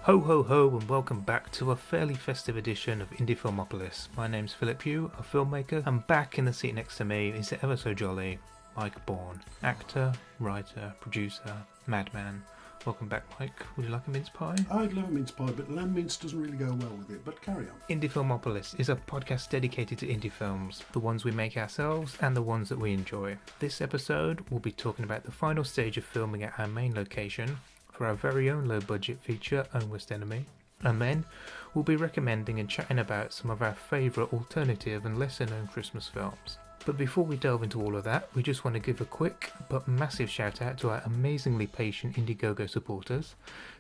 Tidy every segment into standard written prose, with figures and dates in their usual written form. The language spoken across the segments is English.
Ho ho ho and welcome back to a fairly festive edition of IndieFilmopolis. My name's Pugh, a filmmaker, and back in the seat next to me is the ever so jolly Mike Baughan, actor, writer, producer, madman. Welcome back, Mike. Would you like a mince pie? I'd love a mince pie, but lamb mince doesn't really go well with it, but carry on. IndieFilmopolis is a podcast dedicated to indie films, the ones we make ourselves and the ones that we enjoy. This episode, we'll be talking about the final stage of filming at our main location for our very own low-budget feature, Almost Enemy. And then, we'll be recommending and chatting about some of our favourite alternative and lesser-known Christmas films. But before we delve into all of that, we just want to give a quick but massive shout out to our amazingly patient Indiegogo supporters.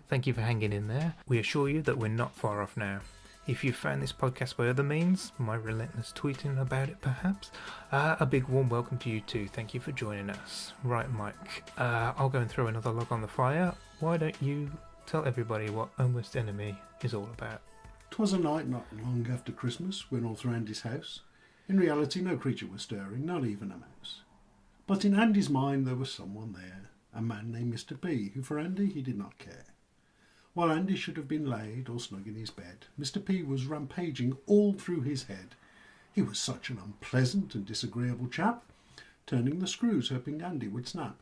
Thank you for hanging in there. We assure you that we're not far off now. If you found this podcast by other means, my relentless tweeting about it perhaps, a big warm welcome to you too. Thank you for joining us. Right, Mike, I'll go and throw another log on the fire. Why don't you tell everybody what Almost Enemy is all about? 'Twas a night not long after Christmas when all through Andy's house. In reality, no creature was stirring, not even a mouse. But in Andy's mind there was someone there, a man named Mr. P, who for Andy he did not care. While Andy should have been laid all snug in his bed, Mr. P was rampaging all through his head. He was such an unpleasant and disagreeable chap, turning the screws hoping Andy would snap.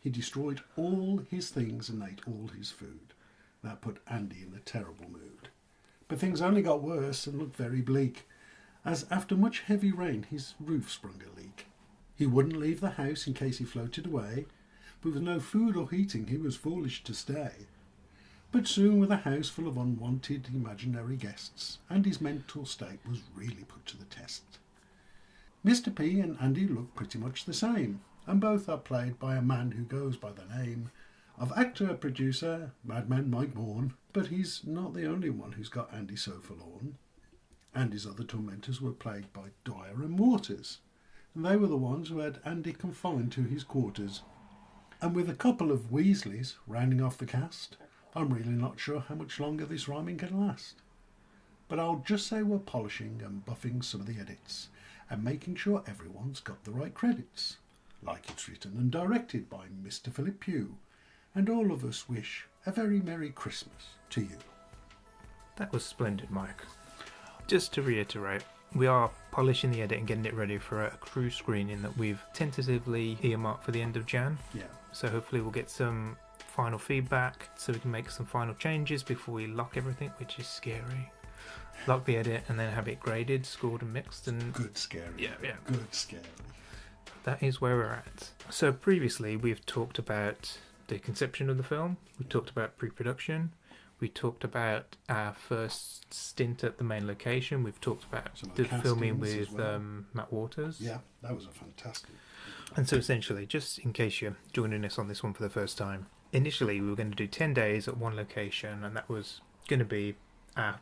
He destroyed all his things and ate all his food. That put Andy in a terrible mood. But things only got worse and looked very bleak, as after much heavy rain his roof sprung a leak. He wouldn't leave the house in case he floated away, but with no food or heating he was foolish to stay. But soon, with a house full of unwanted imaginary guests, Andy's mental state was really put to the test. Mr. P and Andy look pretty much the same, and both are played by a man who goes by the name of actor-producer madman Mike Baughan, but he's not the only one who's got Andy so forlorn. Andy's other tormentors were played by Dwyer and Waters, and they were the ones who had Andy confined to his quarters. And with a couple of Weasleys rounding off the cast, I'm really not sure how much longer this rhyming can last. But I'll just say we're polishing and buffing some of the edits, and making sure everyone's got the right credits, like it's written and directed by Mr. Pugh, and all of us wish a very Merry Christmas to you. That was splendid, Mike. Just to reiterate, we are polishing the edit and getting it ready for a crew screening that we've tentatively earmarked for the end of Jan. Yeah. So hopefully we'll get some final feedback so we can make some final changes before we lock everything, which is scary. Lock the edit and then have it graded, scored and mixed. And Good scary. Yeah. Good scary. That is where we're at. So previously we've talked about the conception of the film. We talked about pre-production. We talked about our first stint at the main location. We've talked about the filming with Matt Waters. Yeah, that was a fantastic. And so essentially, just in case you're joining us on this one for the first time, initially we were going to do 10 days at one location, and that was going to be our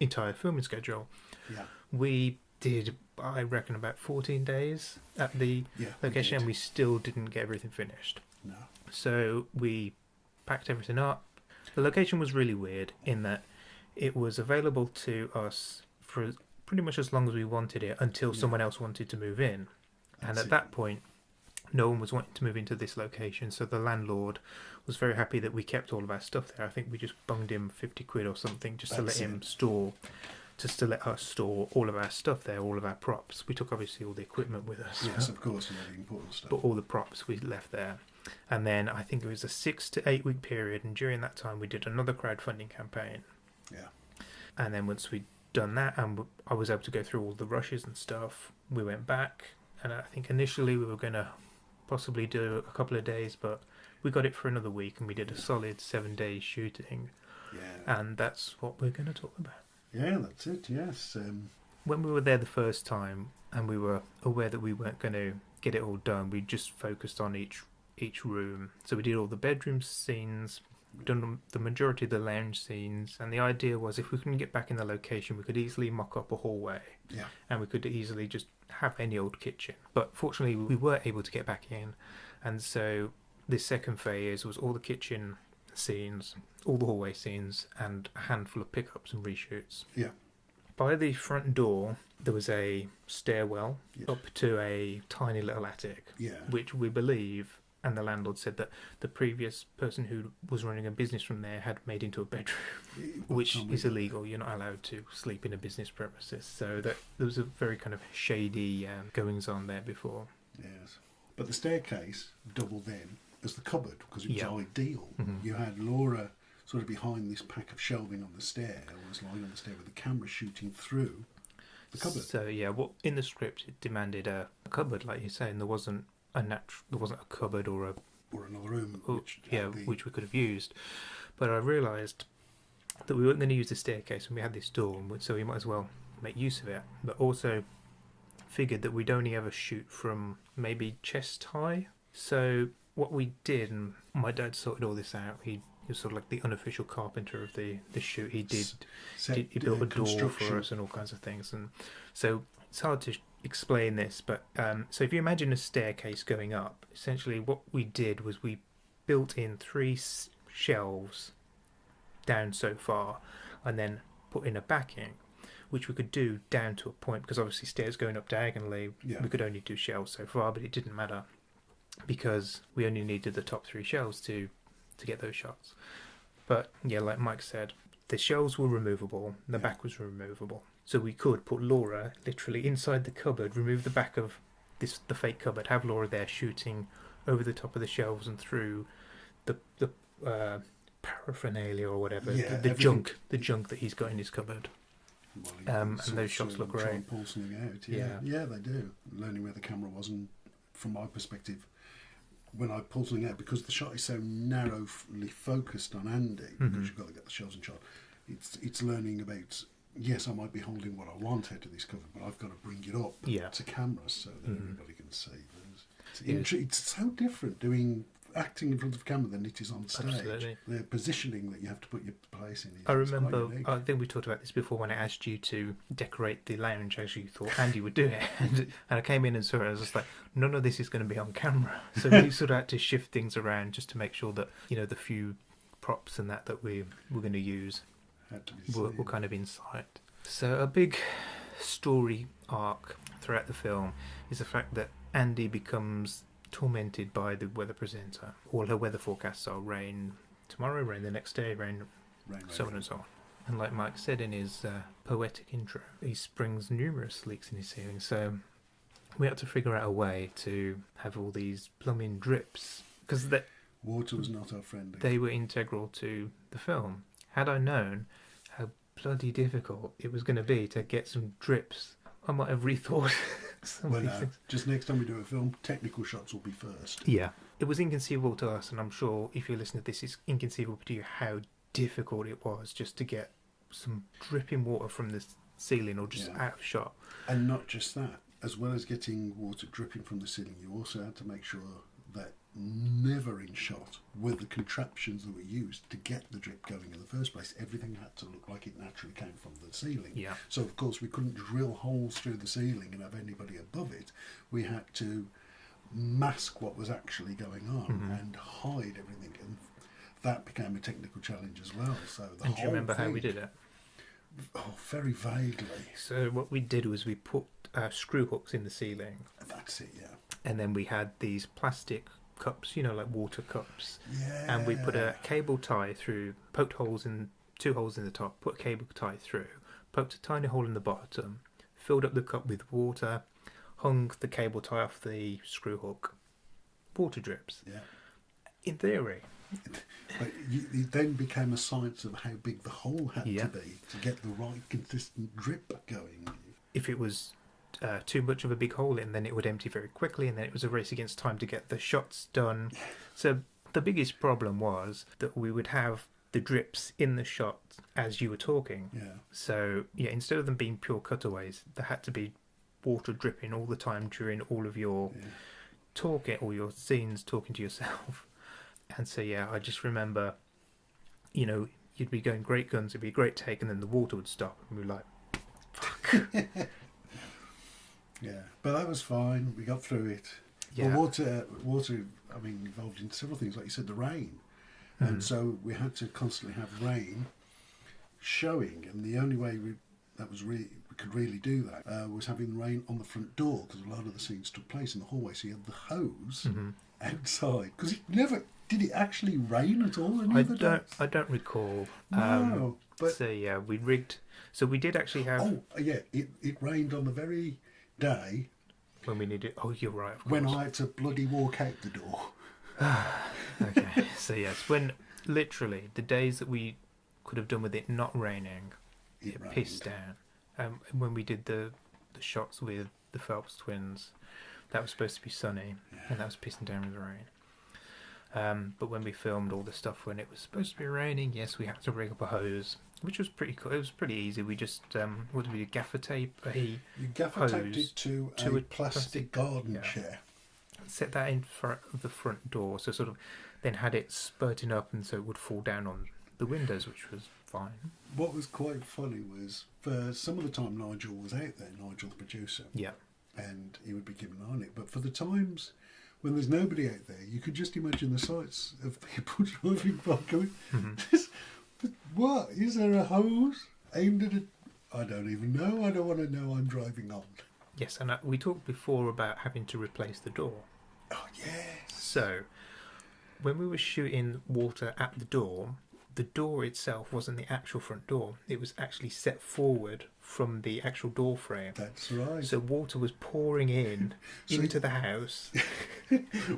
entire filming schedule. Yeah. We did, I reckon, about 14 days at the location, and we still didn't get everything finished. No. So we packed everything up. The location was really weird in that it was available to us for pretty much as long as we wanted it until someone else wanted to move in. And at that point, no one was wanting to move into this location, so the landlord was very happy that we kept all of our stuff there. I think we just bunged him 50 quid or something just to let us store all of our stuff there, all of our props. We took obviously all the equipment with us. Yes, of course, and all the important stuff. But all the props we left there. And then I think it was a 6 to 8 week period, and during that time we did another crowdfunding campaign. Yeah. And then once we'd done that and I was able to go through all the rushes and stuff, we went back, and I think initially we were going to possibly do a couple of days, but we got it for another week and we did a solid 7 days shooting. Yeah. And that's what we're going to talk about. Yeah, that's it, yes. When we were there the first time and we were aware that we weren't going to get it all done, we just focused on each room. So we did all the bedroom scenes, done the majority of the lounge scenes, and the idea was if we couldn't get back in the location, we could easily mock up a hallway. Yeah. And we could easily just have any old kitchen. But fortunately we were able to get back in, and so this second phase was all the kitchen scenes, all the hallway scenes, and a handful of pickups and reshoots. Yeah. By the front door there was a stairwell up to a tiny little attic, which we believe and the landlord said that the previous person who was running a business from there had made into a bedroom, which is illegal. You're not allowed to sleep in a business premises. So that there was a very kind of shady goings on there before. Yes, but the staircase doubled then as the cupboard because it was ideal. Mm-hmm. You had Laura sort of behind this pack of shelving on the stair, or was lying on the stair with the camera shooting through the cupboard. So yeah, what in the script it demanded a cupboard, like you're saying. There wasn't a cupboard or another room, which we could have used. But I realised that we weren't going to use the staircase when we had this door, so we might as well make use of it. But also figured that we'd only ever shoot from maybe chest high. So what we did, and my dad sorted all this out. He was sort of like the unofficial carpenter of the shoot. He built a door for us and all kinds of things. And so it's hard to explain this, but so if you imagine a staircase going up, essentially what we did was we built in 3 shelves down so far, and then put in a backing, which we could do down to a point, because obviously stairs going up diagonally, we could only do shelves so far, but it didn't matter because we only needed the top 3 shelves to get those shots. But yeah, like Mike said, the shelves were removable, the back was removable. So we could put Laura literally inside the cupboard, remove the back of the fake cupboard, have Laura there shooting over the top of the shelves and through the paraphernalia or whatever, the junk that he's got in his cupboard. Well, and those shots look great. Pulsing out, yeah, they do. Learning where the camera was, and from my perspective, when I pulled something out, because the shot is so narrowly focused on Andy, because you've got to get the shelves in shot, it's learning about, yes, I might be holding what I want out of this cover, but I've got to bring it up to camera so that everybody can see. It's so different doing acting in front of camera than it is on stage. Absolutely. The positioning that you have to put your place in. I remember, I think we talked about this before when I asked you to decorate the lounge as you thought Andy would do it. And I came in and saw it, I was just like, none of this is going to be on camera. So we sort of had to shift things around just to make sure that, the few props and that we're going to use were kind of in sight. So a big story arc throughout the film is the fact that Andy becomes tormented by the weather presenter. All her weather forecasts are rain tomorrow, rain the next day, rain so on and so on. And like Mike said in his poetic intro, he springs numerous leaks in his ceiling. So we had to figure out a way to have all these plumbing drips, because water was not our friend. They were integral to the film. Had I known how bloody difficult it was going to be to get some drips, I might have rethought some of these things. Just next time we do a film, technical shots will be first. Yeah. It was inconceivable to us, and I'm sure if you listen to this, it's inconceivable to you how difficult it was just to get some dripping water from the ceiling or just out of shot. And not just that, as well as getting water dripping from the ceiling, you also had to make sure that never in shot were the contraptions that were used to get the drip going in the first place. Everything had to look like it naturally came from the ceiling. Yeah. So of course we couldn't drill holes through the ceiling and have anybody above it. We had to mask what was actually going on and hide everything, and that became a technical challenge as well. So the and do you remember how we did it? Oh, very vaguely. So what we did was we put screw hooks in the ceiling. That's it, yeah. And then we had these plastic cups, like water cups. Yeah. And we put a cable tie through, poked 2 holes in the top, put a cable tie through, poked a tiny hole in the bottom, filled up the cup with water, hung the cable tie off the screw hook. Water drips. Yeah. In theory. But it then became a science of how big the hole had to be to get the right consistent drip going. If it was too much of a big hole in, then it would empty very quickly, and then it was a race against time to get the shots done. So the biggest problem was that we would have the drips in the shot as you were talking. Yeah. So instead of them being pure cutaways, there had to be water dripping all the time during all of your talking, all your scenes, talking to yourself. And so I just remember, you'd be going great guns, it'd be a great take, and then the water would stop, and we were like, fuck. Yeah, but that was fine. We got through it. Yeah. But water, involved in several things, like you said, the rain. And so we had to constantly have rain showing, and the only way we could really do that was having rain on the front door, because a lot of the scenes took place in the hallway. So you had the hose outside? Because it never... Did it actually rain at all? I don't recall. No, but... So, yeah, we rigged... So we did actually have... Oh, yeah, it rained on the very day... When we needed... Oh, you're right, of course. When I had to bloody walk out the door. Okay, so yes, when literally the days that we could have done with it not raining, it pissed down. When we did the shots with the Phelps twins, that was supposed to be sunny, and that was pissing down with the rain. But when we filmed all the stuff when it was supposed to be raining, yes, we had to rig up a hose, which was pretty cool. It was pretty easy. We just what did we do? Gaffer tape You gaffer taped it to a plastic garden chair. Set that in front of the front door, so sort of then had it spurting up, and so it would fall down on the windows, which was fine. What was quite funny was, for some of the time Nigel was out there, Nigel the producer, and he would be keeping an eye on it, but for the times when there's nobody out there, you could just imagine the sights of people driving by going, what, is there a hose aimed at it? I don't even know, I don't want to know, I'm driving on. Yes, and we talked before about having to replace the door. Oh, yes. So, when we were shooting water at the door itself wasn't the actual front door. It was actually set forward from the actual door frame. That's right. So water was pouring in into the house.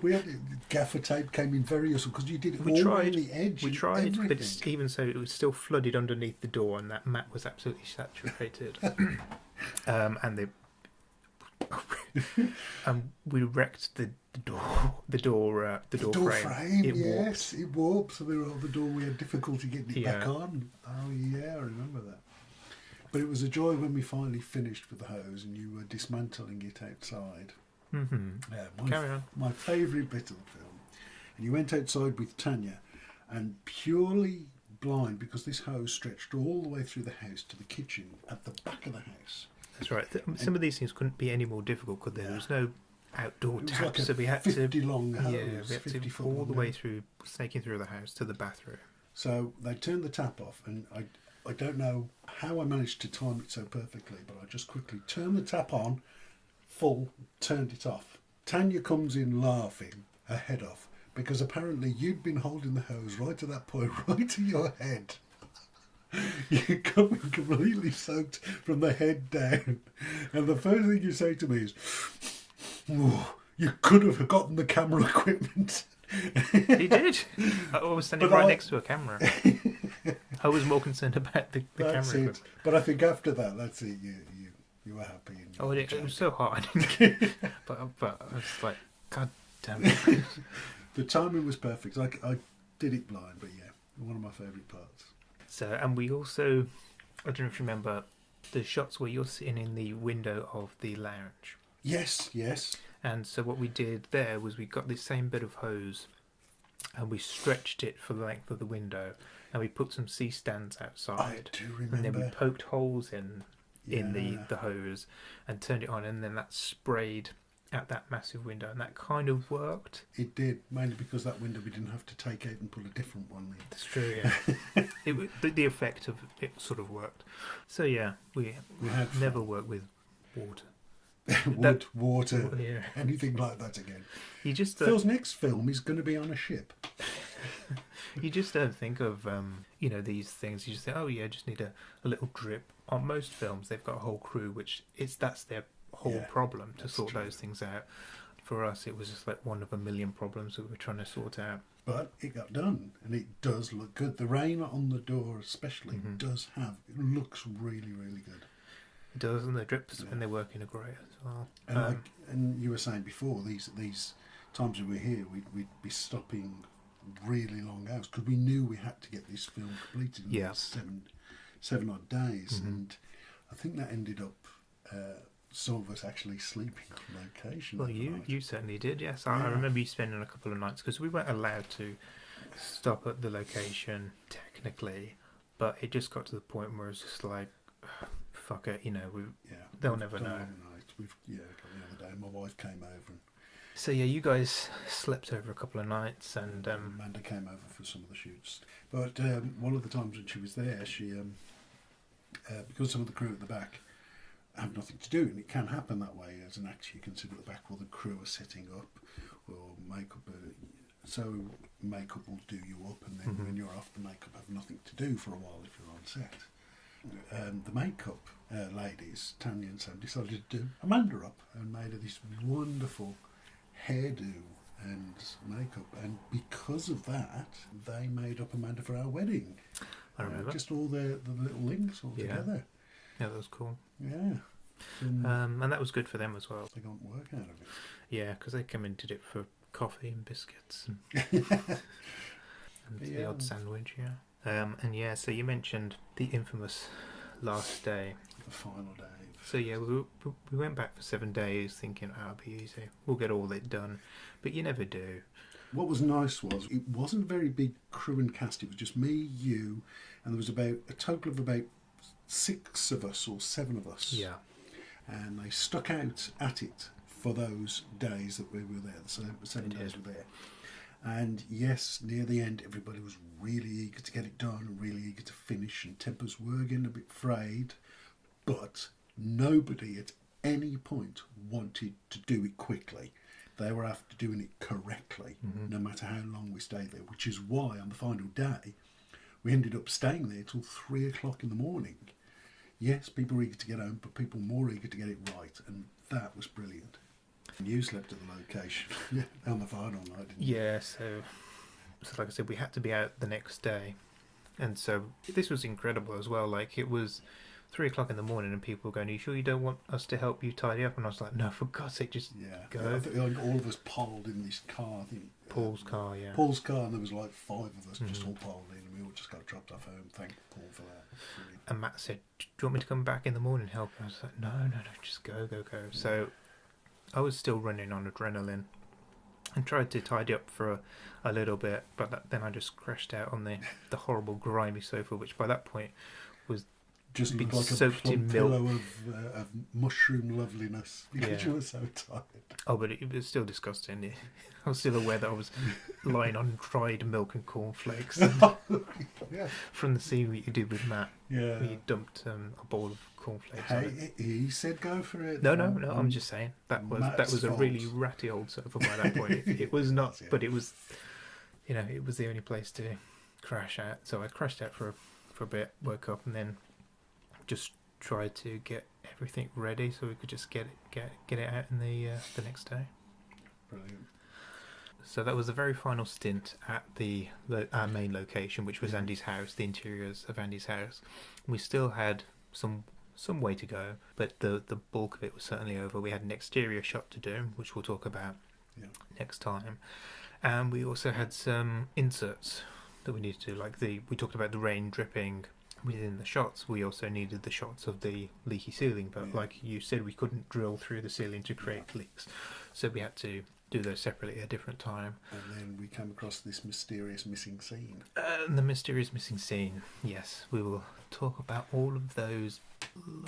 We had gaffer tape came in very useful because you did it all on the edge. We tried, but even so, it was still flooded underneath the door, and that mat was absolutely saturated. And we wrecked the door frame. It warped, so the door we had difficulty getting it back on. Oh yeah, I remember that. But it was a joy when we finally finished with the hose and you were dismantling it outside. Carry on. My favourite bit of the film. And you went outside with Tanya, and purely blind, because this hose stretched all the way through the house to the kitchen at the back of the house. That's right. Some of these things couldn't be any more difficult, could there? There was no outdoor tap, like so we had 50 long hose. Yeah, we had to all the way through, snaking through the house to the bathroom. So they turned the tap off, and I don't know how I managed to time it so perfectly, but I just quickly turned the tap on, full, turned it off. Tanya comes in laughing her head off, because apparently you'd been holding the hose right at that point, right to your head. You're coming completely soaked from the head down, and the first thing you say to me is, oh, you could have gotten the camera equipment. He did. I was standing next to a camera. I was more concerned about the camera equipment. But I think after that, that's it. You were happy. And it was so hard. but I was like, God damn it. The timing was perfect. I did it blind, but yeah, one of my favourite parts. So, and we also, I don't know if you remember, the shots where you're sitting in the window of the lounge. Yes. And so what we did there was we got this same bit of hose and we stretched it for the length of the window, and we put some C-stands outside. I do remember. And then we poked holes in the hose and turned it on, and then that sprayed at that massive window, and that kind of worked. It did, mainly because that window we didn't have to take out and put a different one in. That's true, yeah. The effect of it sort of worked. So yeah, we have never worked with water. Water, anything like that again. You just Phil's next film is going to be on a ship. You just don't think of these things. You just think, oh yeah, just need a little drip. On most films, they've got a whole crew, that's their whole problem to sort those things out. For us, it was just like one of a million problems that we were trying to sort out. But it got done, and it does look good. The rain on the door especially it looks really, really good. It does, and the drips when they work in are great as well. And you were saying before, these times we were here, we'd be stopping really long hours because we knew we had to get this film completed in 7 odd days, and I think that ended up some of us actually sleeping on location. Well, you certainly did, yes. I remember you spending a couple of nights, because we weren't allowed to stop at the location technically, but it just got to the point where it's just like, fuck it, they'll never know. The other day my wife came over, and so yeah, you guys slept over a couple of nights, and Amanda came over for some of the shoots. But one of the times when she was there, she because some of the crew at the back have nothing to do, and it can happen that way as an actor. You can sit at the back while the crew are setting up, or makeup. So makeup will do you up, and then when you're off the makeup, have nothing to do for a while if you're on set. The makeup ladies, Tanya and Sam, decided to do Amanda up and made her this wonderful hairdo and makeup, and because of that, they made up Amanda for our wedding. I remember. Just all the little links all together. Yeah, that was cool. Yeah. And that was good for them as well. They got work out of it. Yeah, because they come and did it for coffee and biscuits and, and the odd sandwich, yeah. So you mentioned the infamous last day. The final day. So yeah, we went back for 7 days thinking, it'll be easy. We'll get all it done. But you never do. What was nice was it wasn't a very big crew and cast. It was just me, you, and there was about a total of about 6 of us or 7 of us. Yeah. And they stuck out at it for those days that we were there, the 7 days we were there. And yes, near the end, everybody was really eager to get it done and really eager to finish, and tempers were getting a bit frayed, but nobody at any point wanted to do it quickly. They were after doing it correctly, no matter how long we stayed there, which is why on the final day, we ended up staying there till 3 o'clock in the morning. Yes, people were eager to get home, but people more eager to get it right, and that was brilliant. And you slept at the location on the final night, didn't you? Yeah, so like I said, we had to be out the next day, and so this was incredible as well. Like, it was 3 o'clock in the morning, and people were going, "Are you sure you don't want us to help you tidy up?" And I was like, "No, for God's sake, just go." Yeah, I think all of us piled in this car. I think Paul's car, yeah. Paul's car, and there was like 5 of us just all piled in, and we all just got dropped off home. Thank Paul for that. Brilliant. And Matt said, "Do you want me to come back in the morning and help?" I was like, no, just go. Yeah. So I was still running on adrenaline and tried to tidy up for a little bit, but then I just crashed out on the horrible grimy sofa, which by that point was just been looked like soaked a in pillow milk of mushroom loveliness because you were so tired. Oh, but it was still disgusting. I was still aware that I was lying on dried milk and cornflakes from the scene that you did with Matt. Yeah. Where you dumped a bowl of cornflakes. Hey, he said go for it. No. I'm just saying that was a really ratty old sofa by that point. It was not, but it was, it was the only place to crash at. So I crashed out for a bit, woke up, and then just tried to get everything ready so we could just get it out in the next day. Brilliant. So that was the very final stint at our main location, which was Andy's house, the interiors of Andy's house. We still had some way to go, but the bulk of it was certainly over. We had an exterior shot to do, which we'll talk about next time, and we also had some inserts that we needed to do. Like we talked about the rain dripping within the shots. We also needed the shots of the leaky ceiling, but like you said, we couldn't drill through the ceiling to create leaks, so we had to do those separately at a different time. And then we came across this mysterious missing scene. The mysterious missing scene, yes. We will talk about all of those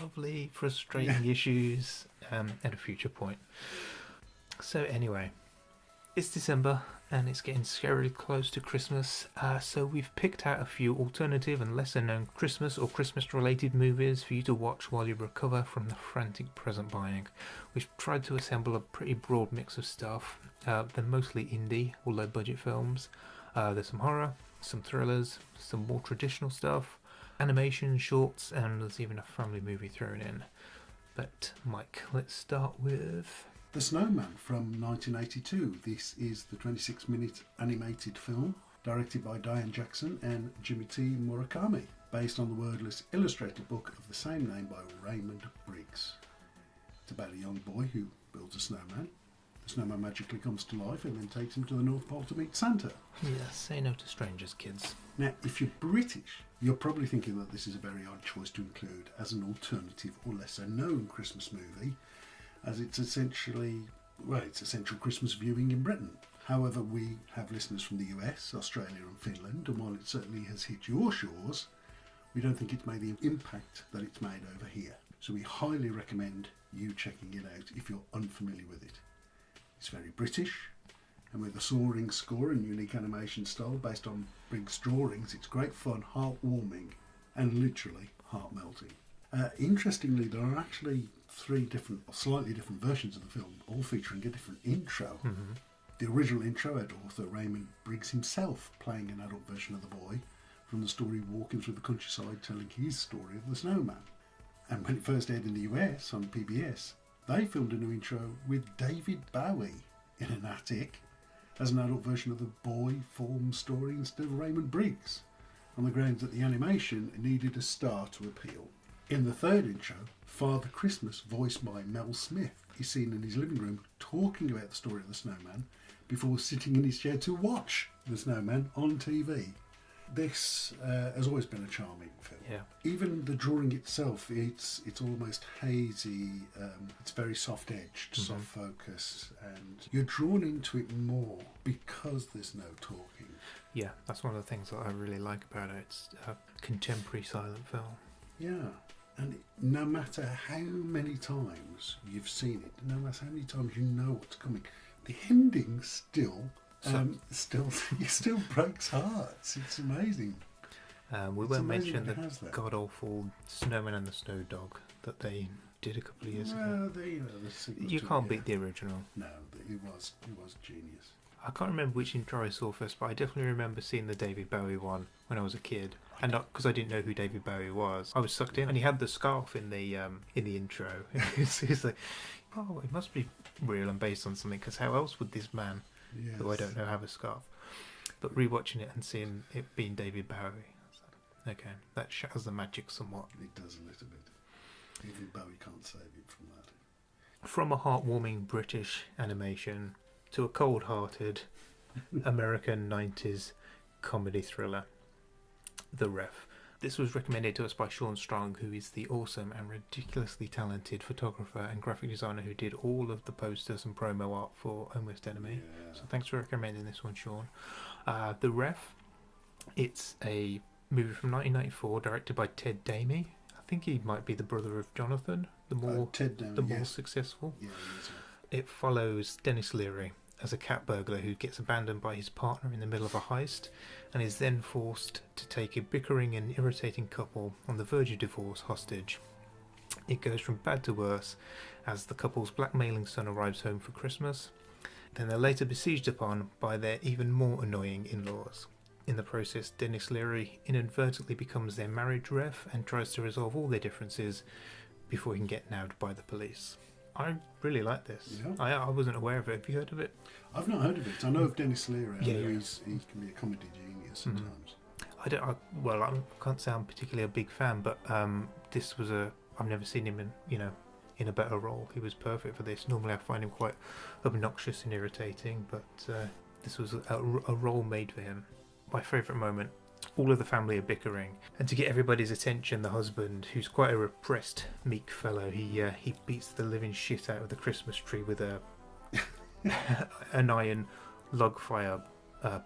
lovely, frustrating issues at a future point. So anyway, it's December and it's getting scarily close to Christmas, so we've picked out a few alternative and lesser known Christmas or Christmas related movies for you to watch while you recover from the frantic present buying. We've tried to assemble a pretty broad mix of stuff. They're mostly indie or low budget films. There's some horror, some thrillers, some more traditional stuff, animation, shorts, and there's even a family movie thrown in. But Mike, let's start with The Snowman from 1982. This is the 26-minute animated film directed by Diane Jackson and Jimmy T. Murakami, based on the wordless illustrated book of the same name by Raymond Briggs. It's about a young boy who builds a snowman. The snowman magically comes to life and then takes him to the North Pole to meet Santa. Yeah, say no to strangers, kids. Now, if you're British, you're probably thinking that this is a very odd choice to include as an alternative or lesser known Christmas movie, as it's essential Christmas viewing in Britain. However, we have listeners from the US, Australia and Finland, and while it certainly has hit your shores, we don't think it's made the impact that it's made over here. So we highly recommend you checking it out if you're unfamiliar with it. It's very British, and with a soaring score and unique animation style based on Briggs' drawings, it's great fun, heartwarming, and literally heart-melting. Interestingly, there are actually 3 slightly different versions of the film, all featuring a different intro. The original intro had author Raymond Briggs himself playing an adult version of the boy from the story Walking Through the Countryside, telling his story of the snowman. And when it first aired in the US on PBS, they filmed a new intro with David Bowie in an attic as an adult version of the boy form story instead of Raymond Briggs, on the grounds that the animation needed a star to appeal. In the third intro, Father Christmas, voiced by Mel Smith, is seen in his living room talking about the story of the snowman before sitting in his chair to watch the snowman on TV. This has always been a charming film. Yeah. Even the drawing itself, it's almost hazy. It's very soft-edged, soft focus, and you're drawn into it more because there's no talking. Yeah, that's one of the things that I really like about it. It's a contemporary silent film. Yeah, and no matter how many times you've seen it, no matter how many times you know what's coming, the ending still breaks hearts. It's amazing. We won't mention the god-awful Snowman and the Snow Dog that they did a couple of years ago. You can't beat the original. No, it was genius. I can't remember which intro I saw first, but I definitely remember seeing the David Bowie one when I was a kid, and not because I didn't know who David Bowie was. I was sucked in, and he had the scarf in the intro. It's like, oh, it must be real and based on something, because how else would this man, who I don't know, have a scarf? But rewatching it and seeing it being David Bowie, okay, that shatters the magic somewhat. It does a little bit. Even Bowie can't save it from that. From a heartwarming British animation to a cold-hearted American 90s comedy thriller, The Ref. This was recommended to us by Sean Strong, who is the awesome and ridiculously talented photographer and graphic designer who did all of the posters and promo art for Almost Enemy. Yeah. So thanks for recommending this one, Sean. The Ref, it's a movie from 1994 directed by Ted Demme. I think he might be the brother of Jonathan, the more successful. Yeah, he is. It follows Denis Leary as a cat burglar who gets abandoned by his partner in the middle of a heist and is then forced to take a bickering and irritating couple on the verge of divorce hostage. It goes from bad to worse as the couple's blackmailing son arrives home for Christmas. Then they're later besieged upon by their even more annoying in-laws. In the process, Denis Leary inadvertently becomes their marriage ref and tries to resolve all their differences before he can get nabbed by the police. I really like this. Yeah. I wasn't aware of it. Have you heard of it? I've not heard of it. I know of Denis Leary. He can be a comedy genius sometimes. I can't say I'm particularly a big fan, but this was I've never seen him in a better role. He was perfect for this. Normally I find him quite obnoxious and irritating, but this was a role made for him. My favourite moment. All of the family are bickering, and to get everybody's attention, the husband, who's quite a repressed, meek fellow, he beats the living shit out of the Christmas tree with an iron log fire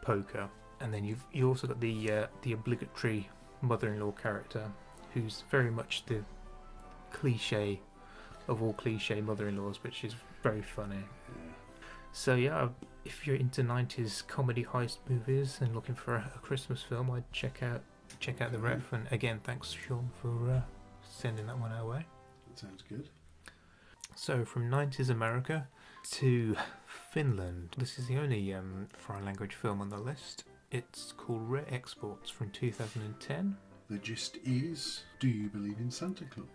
poker. And then you also got the obligatory mother-in-law character, who's very much the cliche of all cliche mother-in-laws, but she's very funny. Yeah. So yeah, if you're into 90s comedy heist movies and looking for a Christmas film, I'd check out The Ref. And again, thanks Sean for sending that one our way. That sounds good. So from 90s America to Finland. This is the only foreign language film on the list. It's called Rare Exports from 2010. The gist is, do you believe in Santa Claus?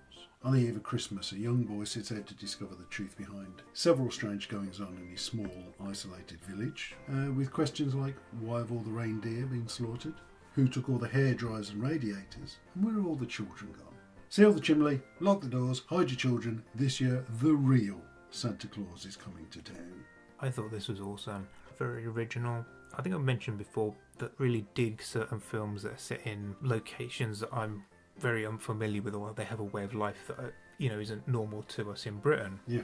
On the eve of Christmas, a young boy sets out to discover the truth behind several strange goings-on in his small, isolated village, with questions like, why have all the reindeer been slaughtered? Who took all the hairdryers and radiators? And where are all the children gone? Seal the chimney, lock the doors, hide your children. This year, the real Santa Claus is coming to town. I thought this was awesome. Very original. I think I've mentioned before that really dig certain films that are set in locations that I'm very unfamiliar with, or they have a way of life that isn't normal to us in Britain. Yeah.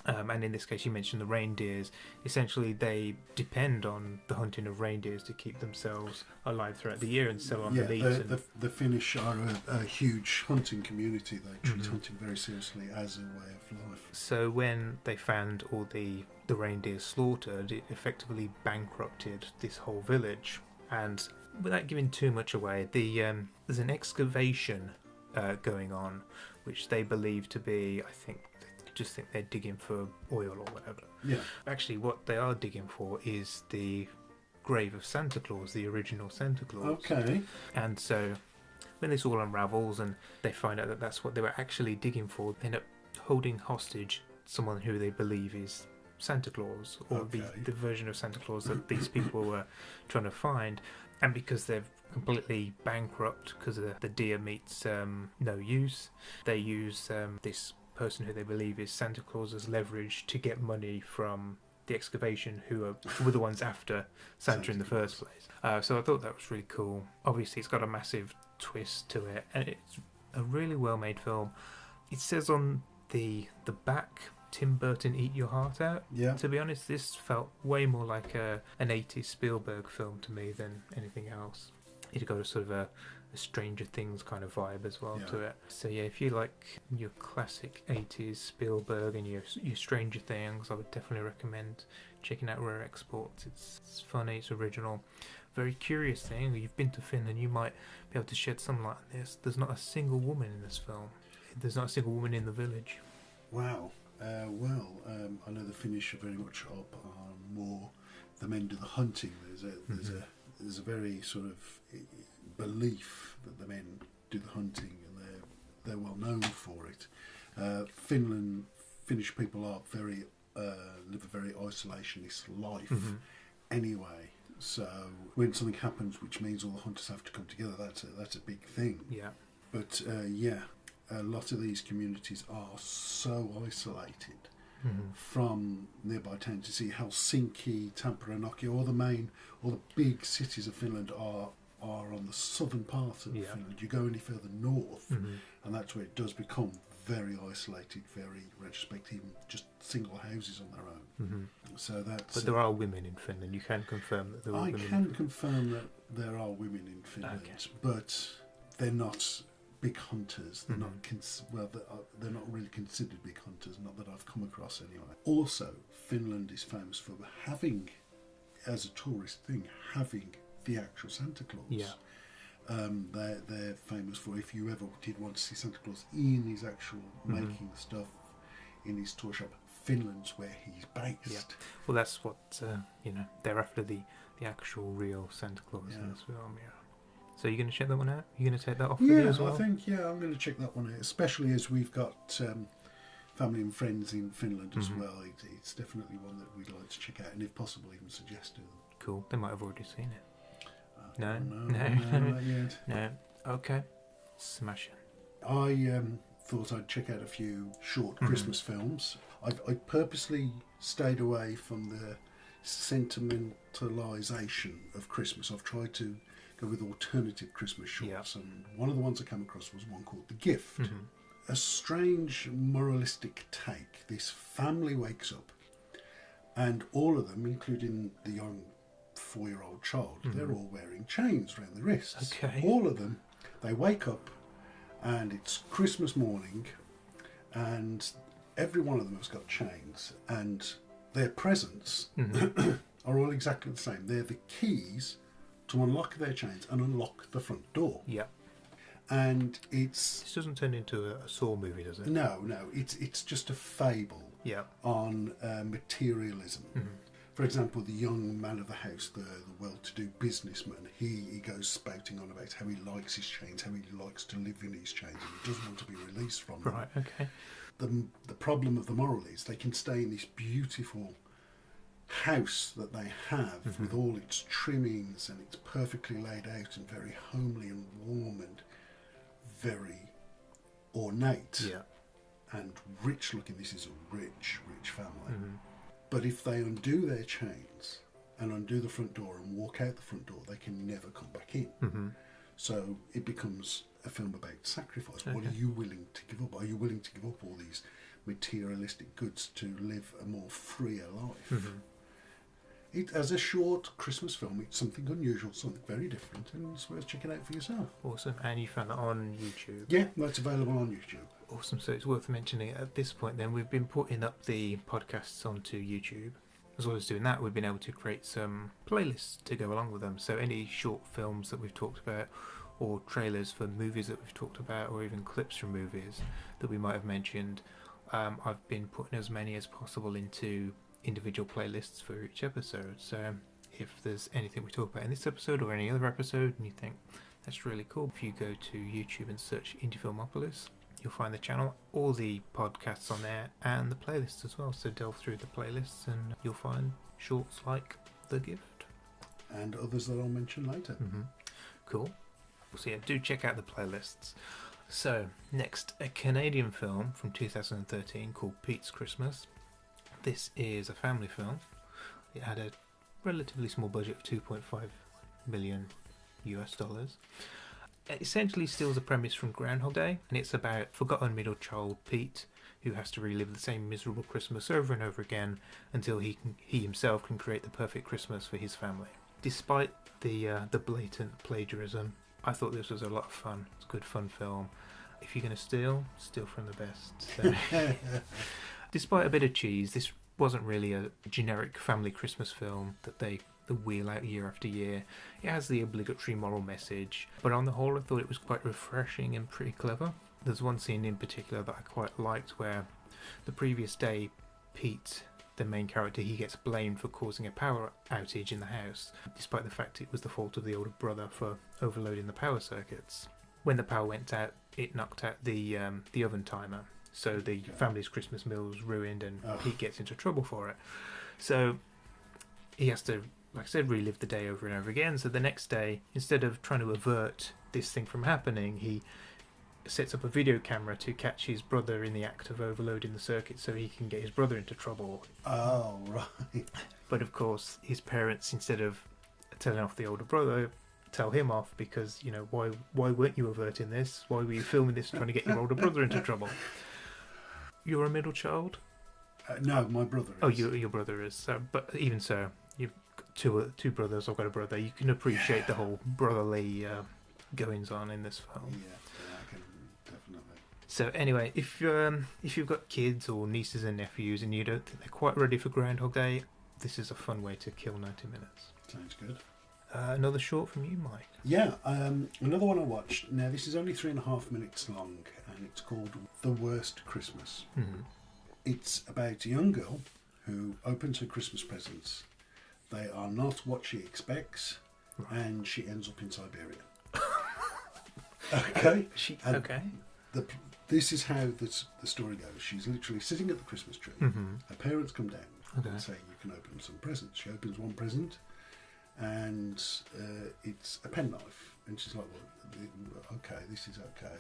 And in this case, you mentioned the reindeers. Essentially, they depend on the hunting of reindeers to keep themselves alive throughout the year and so on. Yeah, the Finnish are a huge hunting community. They treat hunting very seriously as a way of life. So when they found all the reindeers slaughtered, it effectively bankrupted this whole village. And without giving too much away, there's an excavation going on, which they believe to be, I think, just think they're digging for oil or whatever. Yeah. Actually, what they are digging for is the grave of Santa Claus, the original Santa Claus. Okay. And so when this all unravels and they find out that that's what they were actually digging for, they end up holding hostage someone who they believe is Santa Claus, or the version of Santa Claus that these people were trying to find. And because they're completely bankrupt because the deer meat's no use, they use this person who they believe is Santa Claus as leverage to get money from the excavation, who were the ones after Santa in the first place. So I thought that was really cool. Obviously, it's got a massive twist to it, and it's a really well-made film. It says on the back, Tim Burton, Eat Your Heart Out. Yeah. To be honest, this felt way more like an 80s Spielberg film to me than anything else. It got a sort of a Stranger Things kind of vibe as well to it. So yeah, if you like your classic 80s Spielberg and your Stranger Things, I would definitely recommend checking out Rare Exports. It's funny, it's original. Very curious thing, you've been to Finland, you might be able to shed some light on this. There's not a single woman in this film. There's not a single woman in the village. Wow. I know the Finnish are very much up on more the men do the hunting. There's a very sort of belief that the men do the hunting, and they're well known for it. Finnish people are very live a very isolationist life anyway. So when something happens, which means all the hunters have to come together, that's a big thing. Yeah. But a lot of these communities are so isolated from nearby towns. You see Helsinki, Tamperanoki, all the big cities of Finland are on the southern part of Finland. You go any further north, and that's where it does become very isolated, very retrospective, even just single houses on their own. So that's. But there are women in Finland. You can confirm that there are women. I can confirm that there are women in Finland, but they're not big hunters. They're not they're not really considered big hunters. Not that I've come across anyway. Also, Finland is famous for having, as a tourist thing, having the actual Santa Claus. Yeah. They're famous for, if you ever did want to see Santa Claus in his actual making stuff in his tour shop, Finland's where he's based. Yeah. Well, that's what they're after the actual real Santa Claus in this film. Yeah. So you're going to check that one out? You're going to take that off with you as well? I think I'm going to check that one out, especially as we've got family and friends in Finland as well. It's definitely one that we'd like to check out, and if possible, even suggest to them. Cool. They might have already seen it. No, not yet. No. Okay. Smash it. I thought I'd check out a few short Christmas films. I purposely stayed away from the sentimentalisation of Christmas. I've tried to go with alternative Christmas shorts, and one of the ones I came across was one called The Gift. A strange moralistic take. This family wakes up, and all of them, including the young 4-year-old child, they're all wearing chains around their wrists. Okay. All of them. They wake up, and it's Christmas morning, and every one of them has got chains, and their presents are all exactly the same. They're the keys to unlock their chains and unlock the front door. Yeah. And this doesn't turn into a Saw movie, does it? No. It's just a fable on materialism. For example, the young man of the house, the well-to-do businessman, he goes spouting on about how he likes his chains, how he likes to live in his chains, and he doesn't want to be released from them. Right, okay. The problem of the moral is they can stay in this beautiful house that they have with all its trimmings, and it's perfectly laid out and very homely and warm and very ornate and rich looking. This is a rich family. But if they undo their chains and undo the front door and walk out the front door, they can never come back in. So it becomes a film about sacrifice. What are you willing to give up? Are you willing to give up all these materialistic goods to live a more freer life? It, as a short Christmas film, it's something unusual, something very different, and it's worth checking out for yourself. Awesome. And you found that on YouTube? Yeah, that's available on YouTube. Awesome. So it's worth mentioning at this point then, we've been putting up the podcasts onto YouTube. As well as doing that, we've been able to create some playlists to go along with them. So any short films that we've talked about, or trailers for movies that we've talked about, or even clips from movies that we might have mentioned, I've been putting as many as possible into individual playlists for each episode. So if there's anything we talk about in this episode or any other episode and you think that's really cool, if you go to YouTube and search IndieFilmopolis, you'll find the channel, all the podcasts on there, and the playlists as well. So delve through the playlists and you'll find shorts like The Gift. And others that I'll mention later. Mm-hmm. Cool. So yeah, do check out the playlists. So, next, a Canadian film from 2013 called Pete's Christmas. This is a family film. It had a relatively small budget of 2.5 million US dollars. It essentially steals the premise from Groundhog Day, and it's about forgotten middle child Pete, who has to relive the same miserable Christmas over and over again until he himself can create the perfect Christmas for his family. Despite the blatant plagiarism, I thought this was a lot of fun. It's a good fun film. If you're going to steal from the best. So. Despite a bit of cheese, this wasn't really a generic family Christmas film that they wheel out year after year. It has the obligatory moral message, but on the whole I thought it was quite refreshing and pretty clever. There's one scene in particular that I quite liked where the previous day Pete, the main character, he gets blamed for causing a power outage in the house, despite the fact it was the fault of the older brother for overloading the power circuits. When the power went out, it knocked out the oven timer, so the family's Christmas meal was ruined, and Pete gets into trouble for it. So he has to, like I said, relive the day over and over again. So the next day, instead of trying to avert this thing from happening, he sets up a video camera to catch his brother in the act of overloading the circuit so he can get his brother into trouble. Oh, right. But of course, his parents, instead of telling off the older brother, tell him off because, you know, why weren't you averting this? Why were you filming this trying to get your older brother into trouble? You're a middle child? No, my brother is. Oh, your brother is. So, but even so, you've got two brothers. I've got a brother. You can appreciate the whole brotherly goings on in this film. Yeah, I can definitely. So anyway, if you've got kids or nieces and nephews and you don't think they're quite ready for Groundhog Day, this is a fun way to kill 90 minutes. Sounds good. Another short from you, Mike. Yeah, another one I watched. Now, this is only 3.5 minutes long, and it's called The Worst Christmas. Mm-hmm. It's about a young girl who opens her Christmas presents. They are not what she expects, and she ends up in Siberia. Okay? Okay. This is how the story goes. She's literally sitting at the Christmas tree. Mm-hmm. Her parents come down and say, you can open some presents. She opens one present, and it's a penknife. And she's like, well, okay, this is okay.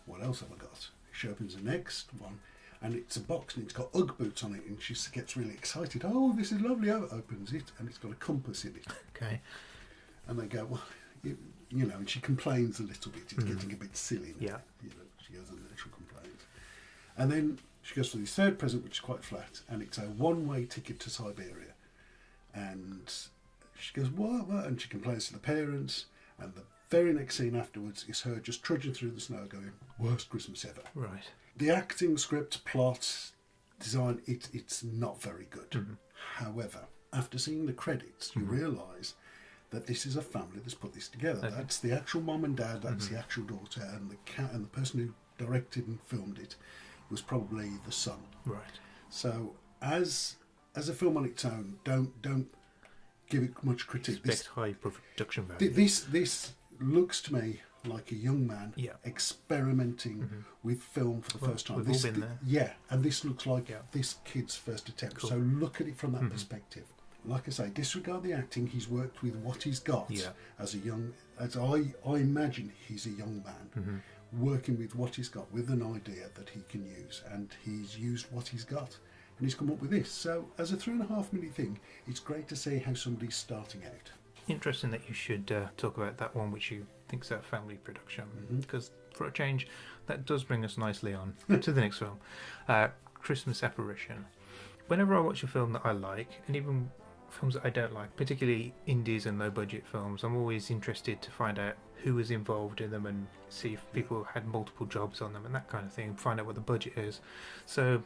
What else have I got? She opens the next one, and it's a box, and it's got Ugg boots on it, and she gets really excited. Oh, this is lovely. Opens it, and it's got a compass in it. Okay. And they go, well, you know, and she complains a little bit. It's getting a bit silly. Yeah. You know, she goes and she complains. And then she goes for the third present, which is quite flat, and it's a one-way ticket to Siberia. And she goes, what? And she complains to the parents, and the very next scene afterwards is her just trudging through the snow going, worst Christmas ever. Right. The acting, script, plot, design, it's not very good. Mm-hmm. However, after seeing the credits, you realise that this is a family that's put this together. Okay. That's the actual mum and dad, that's the actual daughter, and the person who directed and filmed it was probably the son. Right. So as a film on its own, don't give it much critique. Expect high production value. This looks to me like a young man experimenting with film for the first time. We've all been there. Yeah, and this looks like this kid's first attempt. Cool. So look at it from that perspective. Like I say, disregard the acting. He's worked with what he's got as I imagine he's a young man working with what he's got with an idea that he can use, and he's used what he's got, and he's come up with this. So as a 3.5 minute thing, it's great to see how somebody's starting out. Interesting that you should talk about that one which you think's a family production, because for a change, that does bring us nicely on to the next film, Christmas Apparition. Whenever I watch a film that I like, and even films that I don't like, particularly indies and low-budget films, I'm always interested to find out who was involved in them and see if people had multiple jobs on them and that kind of thing, find out what the budget is. So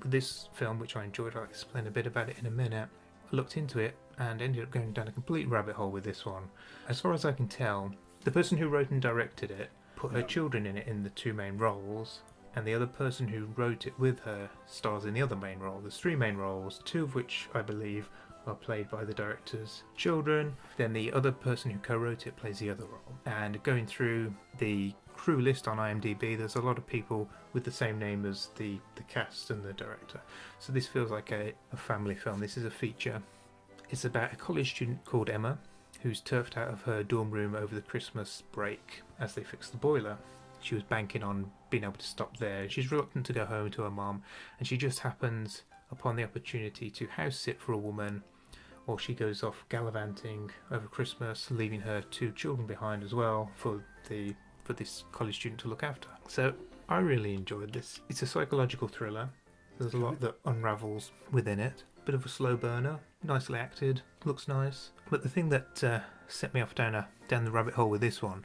with this film, which I enjoyed, I'll explain a bit about it in a minute. I looked into it and ended up going down a complete rabbit hole with this one. As far as I can tell, the person who wrote and directed it put her children in it in the two main roles, and the other person who wrote it with her stars in the other main role. There's 3 main roles, 2 of which I believe are played by the director's children. Then the other person who co-wrote it plays the other role. And going through the crew list on IMDb, there's a lot of people with the same name as the cast and the director. So this feels like a family film. This is a feature. It's about a college student called Emma, who's turfed out of her dorm room over the Christmas break as they fix the boiler. She was banking on being able to stop there. She's reluctant to go home to her mom, and she just happens upon the opportunity to house sit for a woman while she goes off gallivanting over Christmas, leaving her 2 children behind as well for this college student to look after. So I really enjoyed this. It's a psychological thriller. There's a lot that unravels within it. Bit of a slow burner, nicely acted, looks nice. But the thing that set me off down the rabbit hole with this one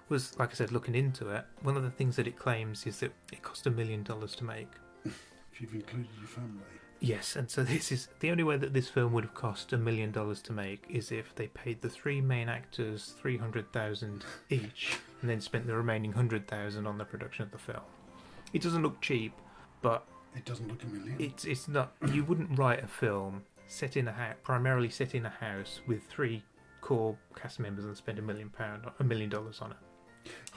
was, like I said, looking into it. One of the things that it claims is that it cost $1 million to make. If you've included your family. Yes, and so this is the only way that this film would have cost $1 million to make is if they paid the 3 main actors $300,000 each, and then spent the remaining $100,000 on the production of the film. It doesn't look cheap, but it doesn't look $1 million. It's not. You wouldn't write a film primarily set in a house with 3 core cast members and spend $1 million on it.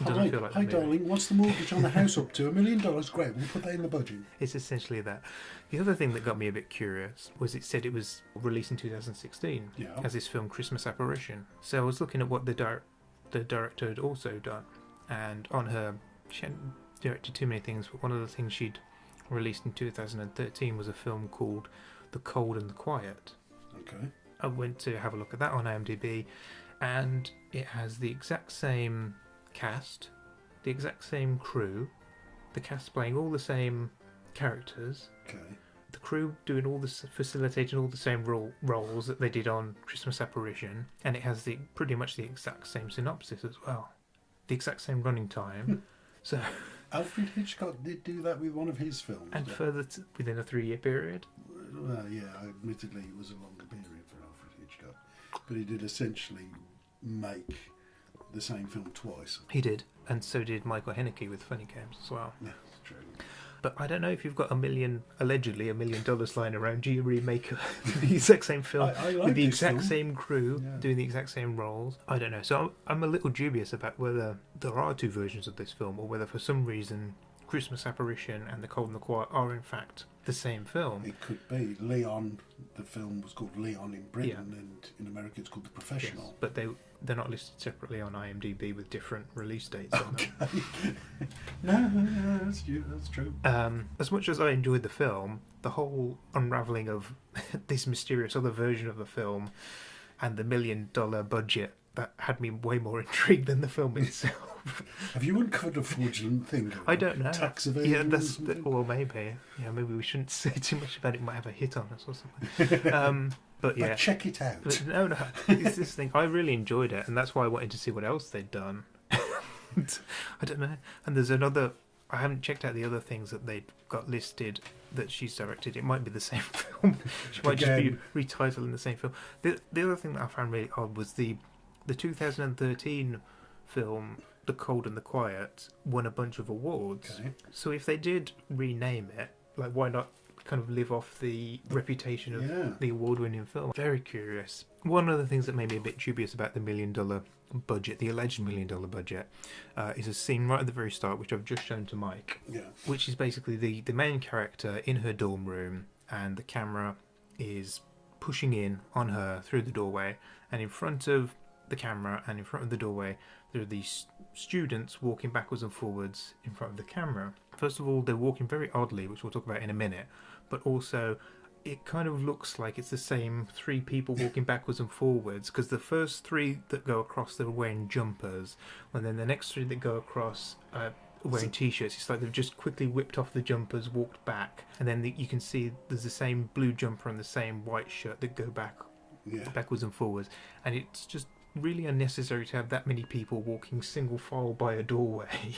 It doesn't feel like hi darling, what's the mortgage on the house up to? $1 million, great, we'll put that in the budget. It's essentially that. The other thing that got me a bit curious was it said it was released in 2016 as this film Christmas Apparition. So I was looking at what the director had also done, and on her, she hadn't directed too many things, but one of the things she'd released in 2013 was a film called The Cold and the Quiet. Okay. I went to have a look at that on IMDb, and it has the exact same cast, the exact same crew, the cast playing all the same characters, the crew doing facilitating all the same roles that they did on Christmas Apparition, and it has pretty much the exact same synopsis as well, the exact same running time. So Alfred Hitchcock did do that with one of his films, and further within a 3-year period. Well, yeah, admittedly it was a longer period for Alfred Hitchcock, but he did essentially make the same film twice. He did, and so did Michael Haneke with Funny Games as well. Yeah, that's true. But I don't know if you've got allegedly $1 million lying around. Do you remake the exact same film with the exact same crew doing the exact same roles? I don't know. So I'm a little dubious about whether there are 2 versions of this film, or whether for some reason Christmas Apparition and The Cold and the Quiet are in fact the same film. It could be. Leon, the film was called Leon in Britain, and in America it's called The Professional. Yes, but they're not listed separately on IMDb with different release dates on them. No, that's true. As much as I enjoyed the film, the whole unravelling of this mysterious other version of the film and the $1 million budget, that had me way more intrigued than the film itself. Have you uncovered a fraudulent thing? I don't know. Tax evasion? Yeah, well, maybe. Yeah, maybe we shouldn't say too much about it. It might have a hit on us or something. But yeah, check it out. But no, it's this thing. I really enjoyed it, and that's why I wanted to see what else they'd done. I don't know. And there's another. I haven't checked out the other things that they've got listed that she's directed. It might be the same film. She might just be retitling the same film. The other thing that I found really odd was the 2013 film The Cold and the Quiet won a bunch of awards. Okay. So if they did rename it, like, why not kind of live off the reputation of the award-winning film? Very curious. One of the things that made me a bit dubious about the $1 million budget, the alleged $1 million budget, is a scene right at the very start, which I've just shown to Mike, which is basically the main character in her dorm room, and the camera is pushing in on her through the doorway, and in front of the camera and in front of the doorway there are these students walking backwards and forwards in front of the camera. First of all, they're walking very oddly, which we'll talk about in a minute, but also it kind of looks like it's the same 3 people walking backwards and forwards, because the first 3 that go across, they're wearing jumpers, and then the next 3 that go across are wearing t-shirts. It's like they've just quickly whipped off the jumpers, walked back, and then you can see there's the same blue jumper and the same white shirt that go backwards and forwards, and it's just really unnecessary to have that many people walking single file by a doorway.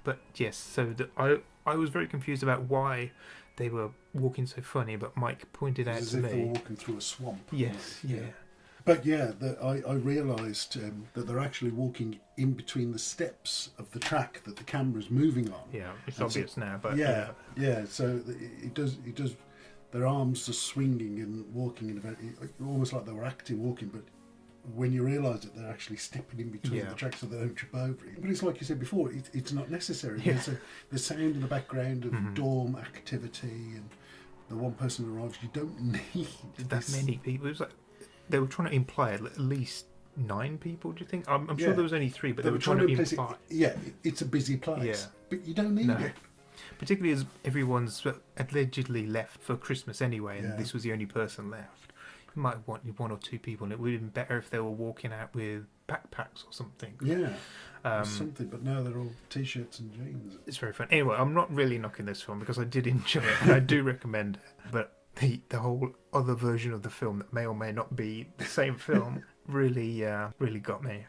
But yes, so I was very confused about why they were walking so funny, but Mike pointed out to me, they were walking through a swamp. Yes, yeah. But yeah, I realised that they're actually walking in between the steps of the track that the camera's moving on. Yeah, it's And obvious now, but yeah. So it does. Their arms are swinging and walking in a very, almost like they were acting walking, but when you realise that they're actually stepping in between the tracks so they don't trip over it. But it's like you said before, it's not necessary. Yeah. There's the sound in the background of dorm activity, and the one person arrives. You don't need that many people. It was like they were trying to imply at least 9 people. Do you think? I'm sure there was only 3, but they were trying to imply. It's a busy place, Yeah. but you don't need it. Particularly as everyone's allegedly left for Christmas anyway, and this was the only person left. You might want 1 or 2 people, and it would have been better if they were walking out with backpacks or something. Yeah, something. But now they're all t-shirts and jeans. It's very fun. Anyway, I'm not really knocking this film because I did enjoy it, and I do recommend it. But the whole other version of the film that may or may not be the same film really got me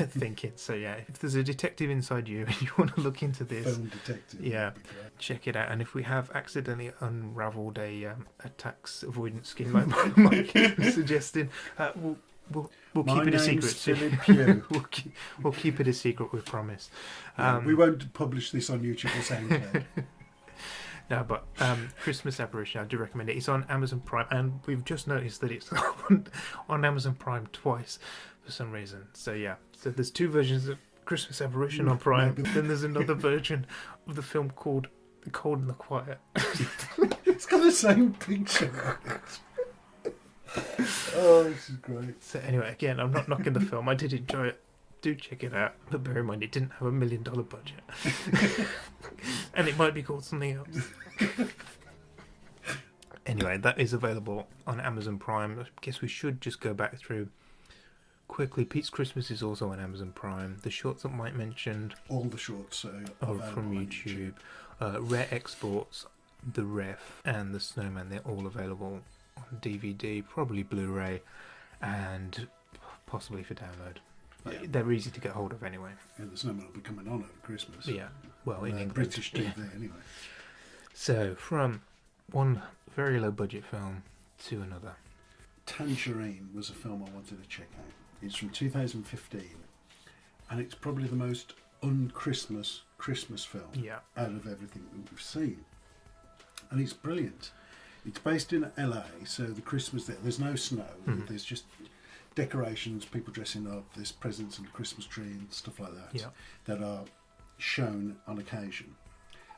thinking. So yeah, if there's a detective inside you and you want to look into this, Film detective, check it out. And if we have accidentally unravelled a tax avoidance scheme like Mike was suggesting, we'll keep it a secret. Pugh. we'll keep it a secret, we promise. We won't publish this on YouTube or SoundCloud. No, but Christmas Apparition, I do recommend it. It's on Amazon Prime, and we've just noticed that it's on Amazon Prime twice for some reason. So yeah, so there's 2 versions of Christmas Apparition on Prime. Then there's another version of the film called The Cold and the Quiet. It's got the same picture. Oh, this is great. So anyway, again, I'm not knocking the film. I did enjoy it. Do check it out, but bear in mind it didn't have $1 million budget, and it might be called something else. Anyway, that is available on Amazon Prime. I guess we should just go back through quickly. Pete's Christmas is also on Amazon Prime. The shorts that Mike mentioned, all the shorts are from YouTube. Rare Exports, The Ref, and The Snowman, they're all available on DVD, probably Blu-ray, and possibly for download. Yeah. They're easy to get hold of anyway. Yeah, the Snowman will be coming on over Christmas. Yeah, well, in England. British TV anyway. So, from one very low budget film to another. Tangerine was a film I wanted to check out. It's from 2015, and it's probably the most un-Christmas Christmas film out of everything that we've seen. And it's brilliant. It's based in LA, so the Christmas there's no snow. There's just decorations, people dressing up, there's presents and a Christmas tree and stuff like that that are shown on occasion.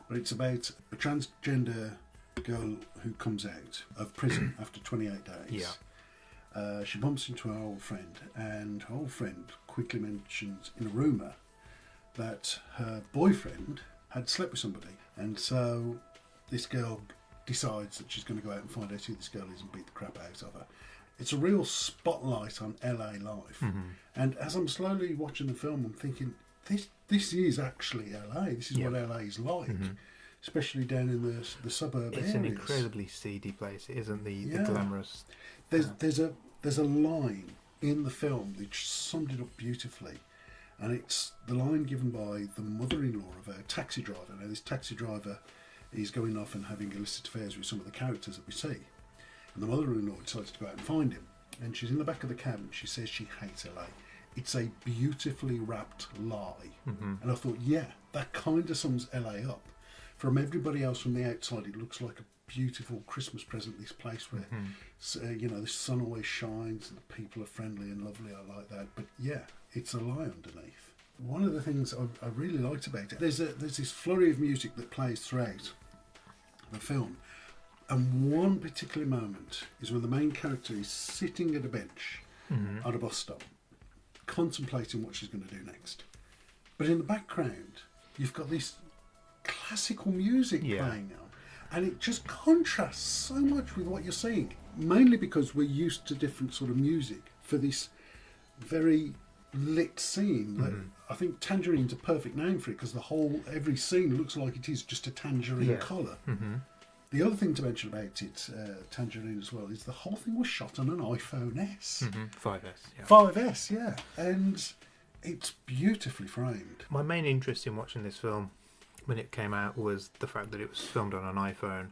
But it's about a transgender girl who comes out of prison after 28 days. She bumps into her old friend, and her old friend quickly mentions in a rumour that her boyfriend had slept with somebody, and so this girl decides that she's going to go out and find out who this girl is and beat the crap out of her. It's a real spotlight on LA life. And as I'm slowly watching the film, I'm thinking, this is actually LA. This is what LA is like, especially down in the suburb areas. It's an incredibly seedy place. It isn't the glamorous. There's a line in the film which summed it up beautifully, and it's the line given by the mother-in-law of a taxi driver. Now, this taxi driver is going off and having illicit affairs with some of the characters that we see. And the mother-in-law decides to go out and find him. And she's in the back of the cab and she says she hates LA. It's a beautifully wrapped lie. And I thought, that kind of sums LA up. From everybody else from the outside, it looks like a beautiful Christmas present, this place where, the sun always shines and the people are friendly and lovely. I like that. But it's a lie underneath. One of the things I really liked about it, there's this flurry of music that plays throughout the film. And one particular moment is when the main character is sitting at a bench at a bus stop, contemplating what she's going to do next. But in the background, you've got this classical music playing now, and it just contrasts so much with what you're seeing. Mainly because we're used to different sort of music for this very lit scene. I think Tangerine's a perfect name for it because every scene looks like it is just a tangerine colour. The other thing to mention about it, Tangerine as well, is the whole thing was shot on an iPhone S. 5S, 5S, and it's beautifully framed. My main interest in watching this film when it came out was the fact that it was filmed on an iPhone,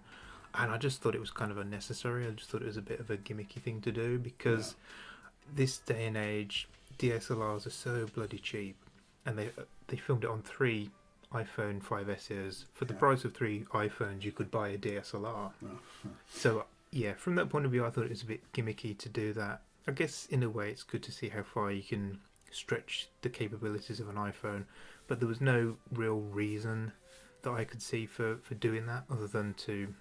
and I just thought it was kind of unnecessary. I just thought it was a bit of a gimmicky thing to do because this day and age, DSLRs are so bloody cheap, and they filmed it on 3 iPhone 5Ss. For the price of 3 iPhones, you could buy a DSLR. So, yeah, from that point of view, I thought it was a bit gimmicky to do that. I guess, in a way, it's good to see how far you can stretch the capabilities of an iPhone, but there was no real reason that I could see for doing that, other than to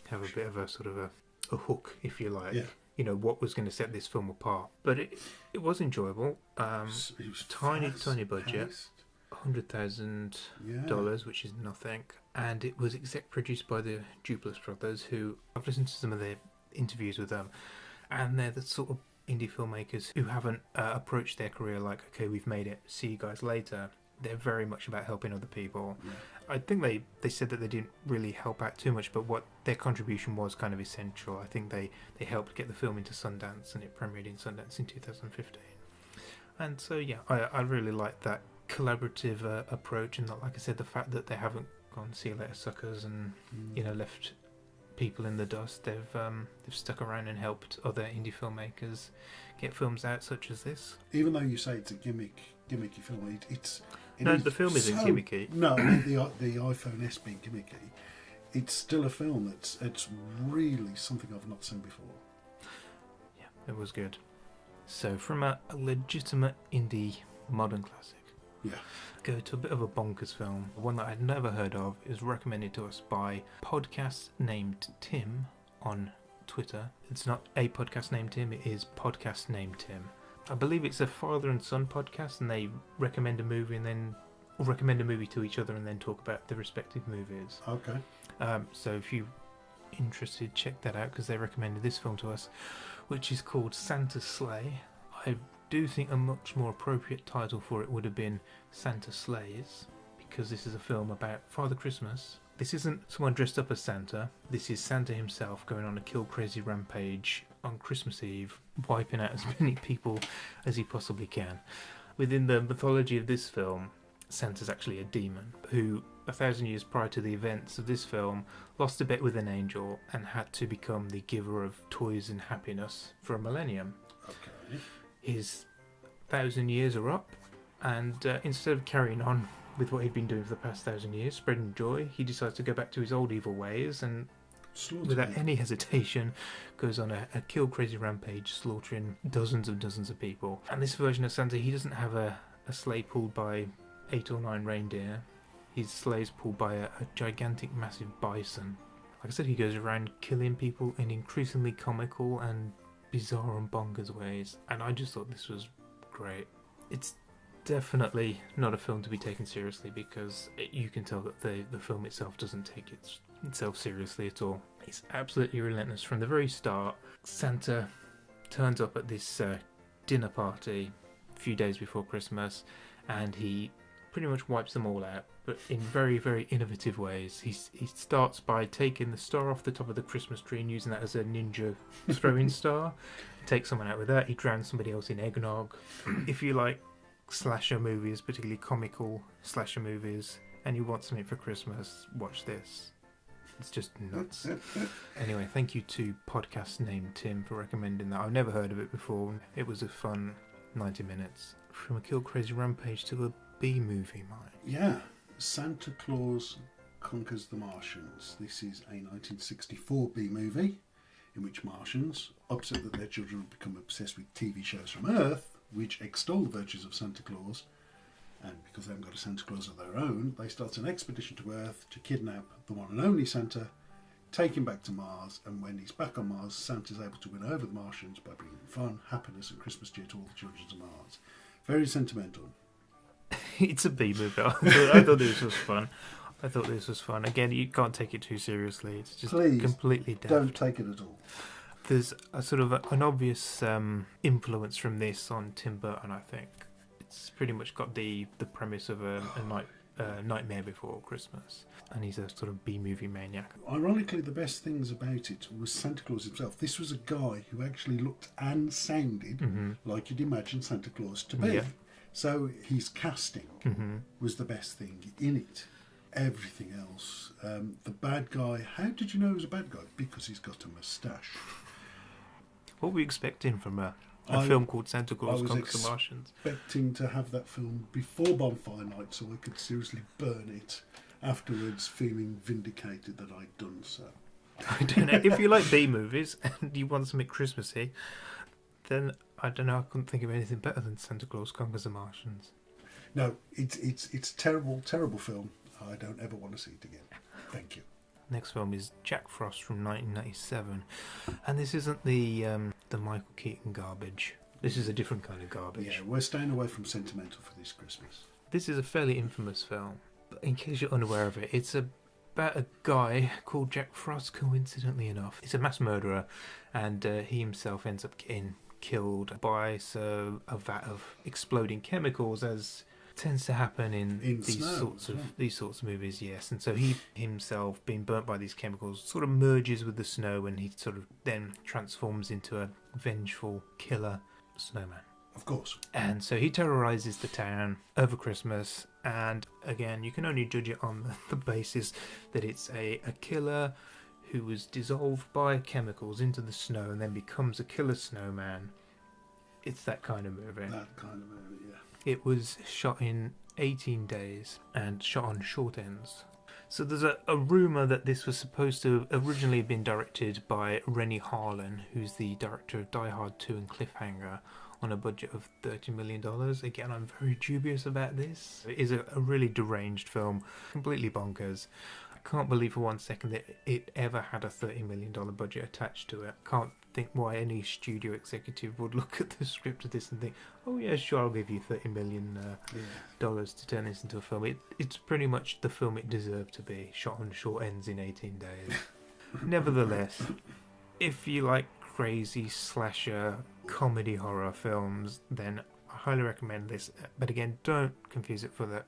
have a bit of a sort of a hook, if you like. Yeah. You know, what was going to set this film apart. But it was enjoyable. It was tiny budget. Paced. $100,000, which is nothing. And it was exec produced by the Duplass brothers, who I've listened to some of their interviews with them, and they're the sort of indie filmmakers who haven't approached their career like, okay, we've made it, see you guys later. They're very much about helping other people. Yeah. I think they said that they didn't really help out too much, but what their contribution was kind of essential. I think they helped get the film into Sundance, and it premiered in Sundance in 2015. And so, yeah, I really like that collaborative approach, and like I said, the fact that they haven't gone see you later suckers and left people in the dust. They've stuck around and helped other indie filmmakers get films out, such as this. Even though you say it's a gimmicky film, the film isn't gimmicky. No, the iPhone S being gimmicky, it's still a film it's really something I've not seen before. Yeah, it was good. So from a legitimate indie modern classic, go to a bit of a bonkers film, one that I'd never heard of. Is recommended to us by podcast named Tim on Twitter. It's not a podcast named Tim, it is podcast named Tim. I believe it's a father and son podcast, and they recommend a movie to each other and then talk about the respective movies. Okay. So if you're interested, check that out, because they recommended this film to us, which is called Santa's Sleigh. I do think a much more appropriate title for it would have been Santa Sleighs, because this is a film about Father Christmas. This isn't someone dressed up as Santa. This is Santa himself going on a kill-crazy rampage on Christmas Eve, wiping out as many people as he possibly can. Within the mythology of this film, Santa's actually a demon who, 1,000 years prior to the events of this film, lost a bet with an angel and had to become the giver of toys and happiness for a millennium. Okay. His 1,000 years are up, and instead of carrying on with what he'd been doing for the past 1,000 years, spreading joy, he decides to go back to his old evil ways and, without any hesitation, goes on a kill-crazy rampage, slaughtering dozens of people. And this version of Santa, he doesn't have a sleigh pulled by 8 or 9 reindeer. His sleigh's pulled by a gigantic, massive bison. Like I said, he goes around killing people in increasingly comical and bizarre and bonkers ways, and I just thought this was great. It's definitely not a film to be taken seriously, because you can tell that the film itself doesn't take itself seriously at all. It's absolutely relentless from the very start. Santa turns up at this dinner party a few days before Christmas, and he pretty much wipes them all out, but in very, very innovative ways. He starts by taking the star off the top of the Christmas tree and using that as a ninja throwing star. He takes someone out with that. He drowns somebody else in eggnog. If you like slasher movies, particularly comical slasher movies, and you want something for Christmas, watch this. It's just nuts. Anyway, thank you to podcast named Tim for recommending that. I've never heard of it before. It was a fun 90 minutes. From a kill crazy rampage to a B-movie, Mike. Yeah. Santa Claus Conquers the Martians. This is a 1964 B-movie in which Martians, upset that their children have become obsessed with TV shows from Earth, which extol the virtues of Santa Claus, and because they haven't got a Santa Claus of their own, they start an expedition to Earth to kidnap the one and only Santa, take him back to Mars, and when he's back on Mars, Santa's able to win over the Martians by bringing fun, happiness and Christmas cheer to all the children of Mars. Very sentimental. It's a B movie. I thought this was fun. Again, you can't take it too seriously. It's just completely daft. Don't take it at all. There's a sort of an obvious influence from this on Tim Burton, I think. It's pretty much got the premise of a Nightmare Before Christmas, and he's a sort of B-movie maniac. Ironically, the best things about it was Santa Claus himself. This was a guy who actually looked and sounded like you'd imagine Santa Claus to be. Yeah. So his casting was the best thing in it. Everything else. The bad guy, how did you know he was a bad guy? Because he's got a moustache. What were we expecting from a A film called Santa Claus I was Conquers the Martians. expecting to have that film before Bonfire Night so I could seriously burn it afterwards, feeling vindicated that I'd done so. I don't know. If you like B movies and you want something Christmassy, then I don't know. I couldn't think of anything better than Santa Claus Conquers the Martians. No, it's terrible, terrible film. I don't ever want to see it again. Thank you. Next film is Jack Frost from 1997, and this isn't the Michael Keaton garbage. This is a different kind of garbage. Yeah, we're staying away from sentimental for this Christmas. This is a fairly infamous film. But in case you're unaware of it, it's about a guy called Jack Frost, coincidentally enough. He's a mass murderer, and he himself ends up getting killed by a vat of exploding chemicals, as tends to happen in these sorts of movies. Yes, and so he himself, being burnt by these chemicals, sort of merges with the snow, and he sort of then transforms into a vengeful killer snowman. Of course. And so he terrorizes the town over Christmas, and again, you can only judge it on the basis that it's a killer who was dissolved by chemicals into the snow and then becomes a killer snowman. It's that kind of movie. That kind of movie, yeah. It was shot in 18 days and shot on short ends. So there's a rumour that this was supposed to have originally been directed by Rennie Harlan, who's the director of Die Hard 2 and Cliffhanger, on a budget of $30 million. Again, I'm very dubious about this. It is a really deranged film, completely bonkers. I can't believe for 1 second that it ever had a $30 million budget attached to it. Can't think why any studio executive would look at the script of this and think, oh yeah, sure, I'll give you $30 million dollars to turn this into a film. It's pretty much the film it deserved to be, shot on short ends in 18 days. Nevertheless, if you like crazy slasher comedy horror films, then I highly recommend this. But again, don't confuse it for that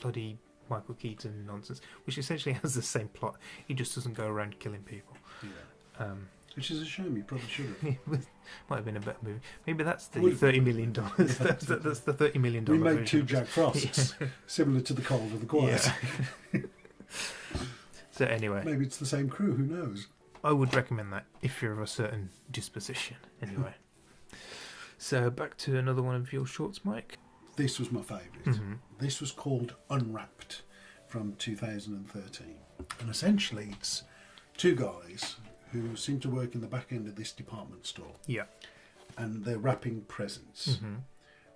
bloody Michael Keaton nonsense, which essentially has the same plot. He just doesn't go around killing people. Yeah. Which is a shame. You probably should have. Might have been a better movie. Maybe that's the $30 million. That's the $30 million. We made two Jack Frosts, similar to the Cold of the Quiet. Yeah. So anyway, maybe it's the same crew. Who knows? I would recommend that if you're of a certain disposition. Anyway, so back to another one of your shorts, Mike. This was my favourite. Mm-hmm. This was called Unwrapped from 2013, and essentially it's two guys who seem to work in the back end of this department store. Yeah. And they're wrapping presents.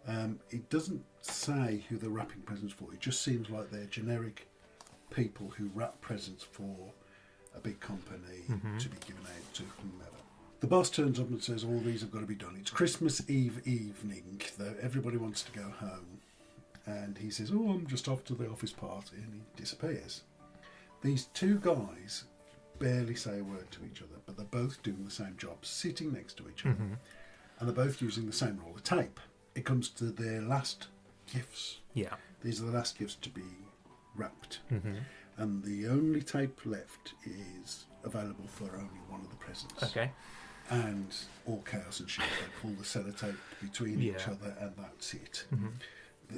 Mm-hmm. It doesn't say who they're wrapping presents for. It just seems like they're generic people who wrap presents for a big company to be given out to whomever. The boss turns up and says, all these have got to be done. It's Christmas Eve evening. Everybody wants to go home. And he says, oh, I'm just off to the office party. And he disappears. These two guys barely say a word to each other, but they're both doing the same job, sitting next to each other, and they're both using the same roll of tape. It comes to their last gifts. Yeah. These are the last gifts to be wrapped. And the only tape left is available for only one of the presents. Okay. And all chaos and shit. They pull the sellotape between each other, and that's it.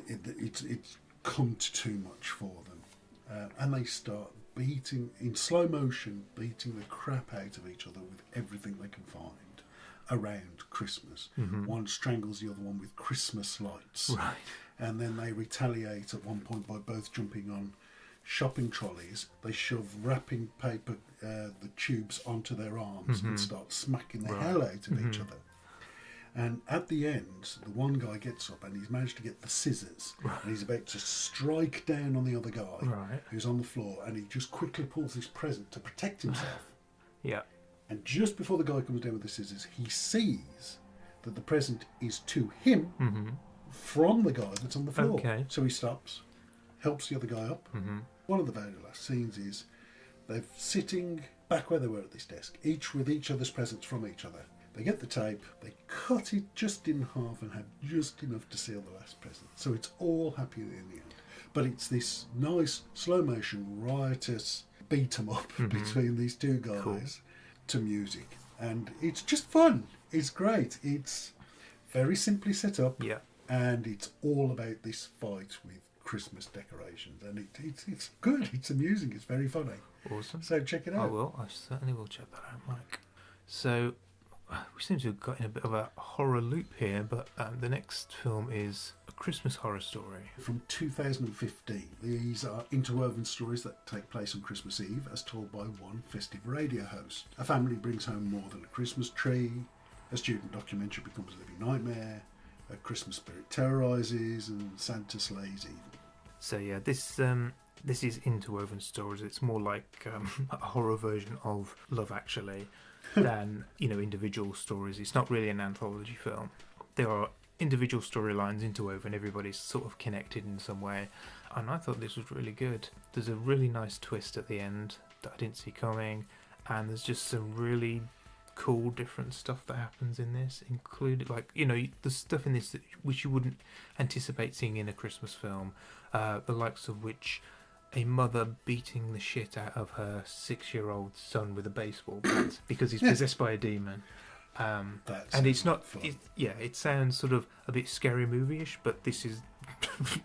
It's come to too much for them. And they start beating, in slow motion, beating the crap out of each other with everything they can find around Christmas. One strangles the other one with Christmas lights. Right. And then they retaliate at one point by both jumping on shopping trolleys. They shove wrapping paper, the tubes onto their arms and start smacking the hell out of each other. And at the end, the one guy gets up and he's managed to get the scissors, and he's about to strike down on the other guy who's on the floor, and he just quickly pulls his present to protect himself. Yeah. And just before the guy comes down with the scissors, he sees that the present is to him from the guy that's on the floor. Okay. So he stops, helps the other guy up. One of the very last scenes is they're sitting back where they were at this desk, each with each other's presents from each other. They get the tape, they cut it just in half and have just enough to seal the last present. So it's all happy in the end. But it's this nice, slow motion, riotous beat 'em up between these two guys to music. And it's just fun. It's great. It's very simply set up. Yeah. And it's all about this fight with Christmas decorations. And it's good. It's amusing. It's very funny. Awesome. So check it out. I will. I certainly will check that out, Mike. So we seem to have got in a bit of a horror loop here, but the next film is A Christmas Horror Story. From 2015, these are interwoven stories that take place on Christmas Eve as told by one festive radio host. A family brings home more than a Christmas tree, a student documentary becomes a living nightmare, a Christmas spirit terrorises, and Santa slays evil. So yeah, this is interwoven stories. It's more like a horror version of Love Actually than, individual stories. It's not really an anthology film. There are individual storylines interwoven. Everybody's sort of connected in some way. And I thought this was really good. There's a really nice twist at the end that I didn't see coming. And there's just some really cool different stuff that happens in this, including the stuff in this which you wouldn't anticipate seeing in a Christmas film, the likes of which a mother beating the shit out of her 6-year-old son with a baseball bat because he's possessed by a demon. And it's not fun. It sounds sort of a bit scary movie-ish, but this is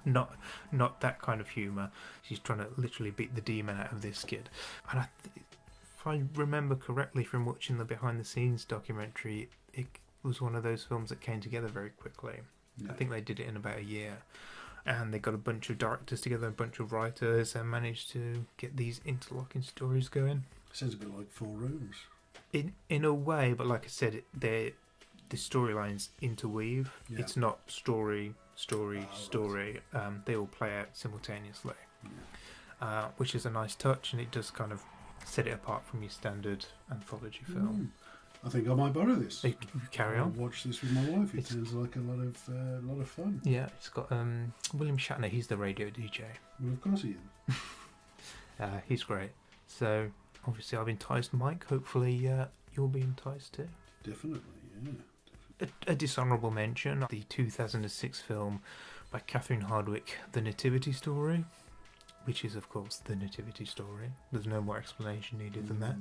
not that kind of humour. She's trying to literally beat the demon out of this kid. And if I remember correctly from watching the behind-the-scenes documentary, it was one of those films that came together very quickly. Yeah. I think they did it in about a year. And they got a bunch of directors together, a bunch of writers, and managed to get these interlocking stories going. Sounds a bit like Four Rooms. In a way, but like I said, the storylines interweave. Yeah. It's not story. Right. They all play out simultaneously, which is a nice touch, and it does kind of set it apart from your standard anthology film. I think I might borrow this. You carry on. I'll watch this with my wife. It sounds like a lot of fun. Yeah, it's got William Shatner. He's the radio DJ. Well, of course he is. He's great. So obviously I've enticed Mike. Hopefully you'll be enticed too. Definitely, yeah. A dishonourable mention: the 2006 film by Catherine Hardwicke, The Nativity Story. Which is, of course, The Nativity Story. There's no more explanation needed than that.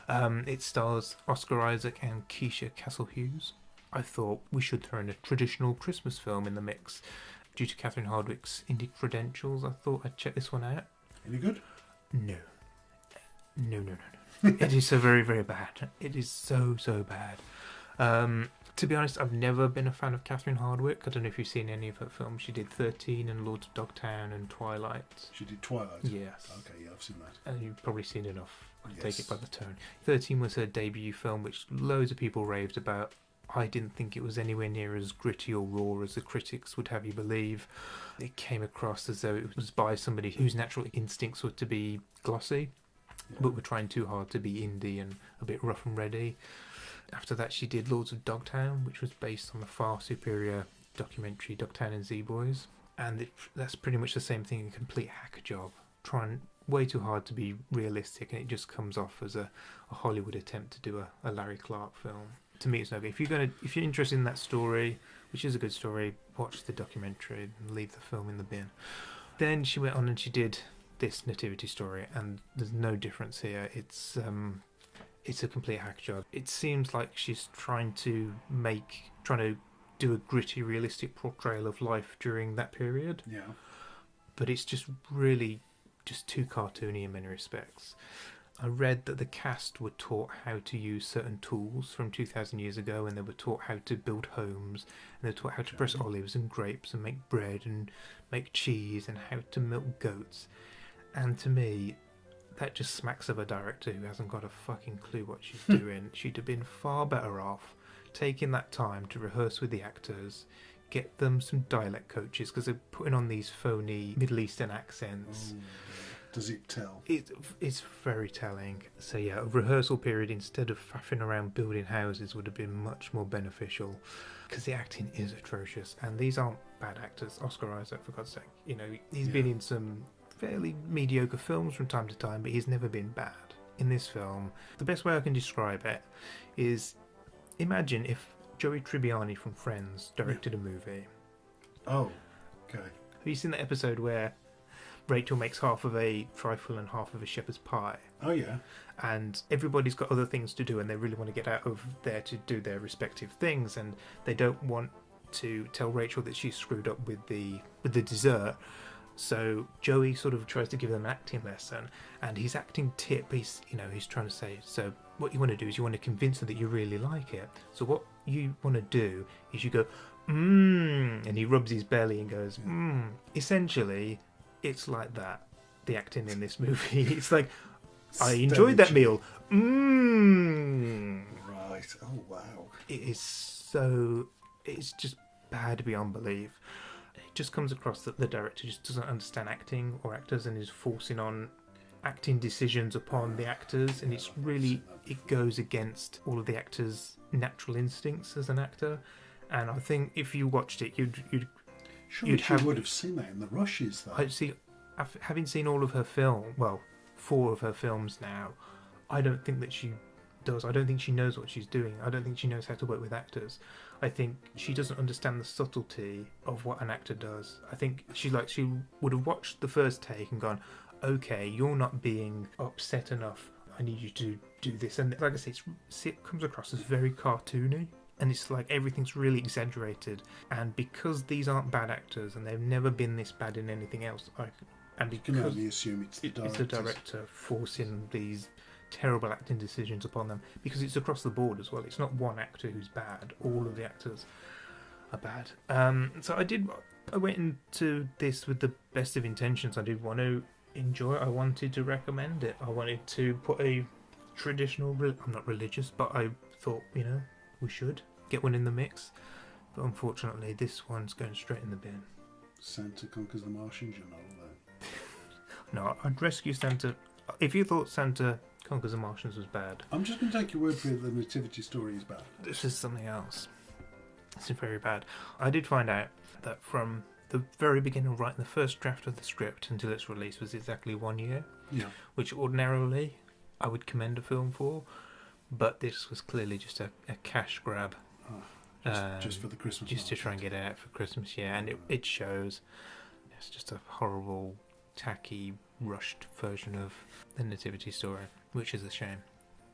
No. It stars Oscar Isaac and Keisha Castle-Hughes. I thought we should throw in a traditional Christmas film in the mix. Due to Catherine Hardwicke's indie credentials, I thought I'd check this one out. Any good? No. It is so very, very bad. It is so bad. To be honest, I've never been a fan of Catherine Hardwicke. I don't know if you've seen any of her films. She did 13 and Lords of Dogtown and Twilight. She did Twilight? Yes. Okay, yeah, I've seen that. And you've probably seen enough. Take it by the tone. 13 was her debut film, which loads of people raved about. I didn't think it was anywhere near as gritty or raw as the critics would have you believe. It came across as though it was by somebody whose natural instincts were to be glossy, but were trying too hard to be indie and a bit rough and ready. After that, she did Lords of Dogtown, which was based on the far superior documentary Dogtown and Z-Boys. And that's pretty much the same thing, a complete hack job. Trying way too hard to be realistic, and it just comes off as a Hollywood attempt to do a Larry Clark film. To me, it's no good. If you're interested in that story, which is a good story, watch the documentary and leave the film in the bin. Then she went on and she did this Nativity Story, and there's no difference here. It's a complete hack job. It seems like she's trying to do a gritty, realistic portrayal of life during that period. Yeah. But it's just really just too cartoony in many respects. I read that the cast were taught how to use certain tools from 2,000 years ago, and they were taught how to build homes, and they were taught how to press olives and grapes and make bread and make cheese and how to milk goats. And to me, that just smacks of a director who hasn't got a fucking clue what she's doing. She'd have been far better off taking that time to rehearse with the actors, get them some dialect coaches, because they're putting on these phony Middle Eastern accents. Does it tell? It's very telling. So yeah, a rehearsal period instead of faffing around building houses would have been much more beneficial, because the acting is atrocious, and these aren't bad actors. Oscar Isaac, for God's sake, he's been in some fairly mediocre films from time to time, but he's never been bad. In this film, the best way I can describe it is, imagine if Joey Tribbiani from Friends directed a movie. Oh, okay. Have you seen that episode where Rachel makes half of a trifle and half of a shepherd's pie? Oh, yeah. And everybody's got other things to do, and they really want to get out of there to do their respective things, and they don't want to tell Rachel that she's screwed up with the dessert. So Joey sort of tries to give them an acting lesson, and his acting tip, he's trying to say, so what you want to do is you want to convince them that you really like it. So what you want to do is you go, and he rubs his belly and goes, Essentially, it's like that, the acting in this movie. It's like, I enjoyed that meal. Right. Oh, wow. It's just bad beyond belief. It just comes across that the director just doesn't understand acting or actors and is forcing on acting decisions upon the actors, and it goes against all of the actors' natural instincts as an actor. And I think if you watched it, you would have seen that in the rushes, though. I see. Having seen all of her 4 of her films now, I don't think that she does. I don't think she knows what she's doing. I don't think she knows how to work with actors. I think she doesn't understand the subtlety of what an actor does. I think she would have watched the first take and gone, okay, you're not being upset enough. I need you to do this. And like I say, it comes across as very cartoony. And it's like everything's really exaggerated. And because these aren't bad actors and they've never been this bad in anything else, and because you can only assume it's the director forcing these terrible acting decisions upon them, because it's across the board as well. It's not one actor who's bad. All of the actors are bad. So I went into this with the best of intentions. I did want to enjoy it. I wanted to recommend it. I wanted to put a traditional... I'm not religious, but I thought, we should get one in the mix. But unfortunately, this one's going straight in the bin. Santa Conquers the Martians, you're not though. No, I'd rescue Santa. If you thought Santa Conquers the Martians was bad, I'm just going to take your word for it. The nativity story is bad. This is something else. This is very bad. I did find out that from the very beginning of writing the first draft of the script until its release was exactly 1 year. Yeah. Which ordinarily I would commend a film for, but this was clearly just a cash grab. Just for the Christmas Just to try and get it out for Christmas, yeah. And it shows. It's just a horrible, tacky, rushed version of the nativity story, which is a shame.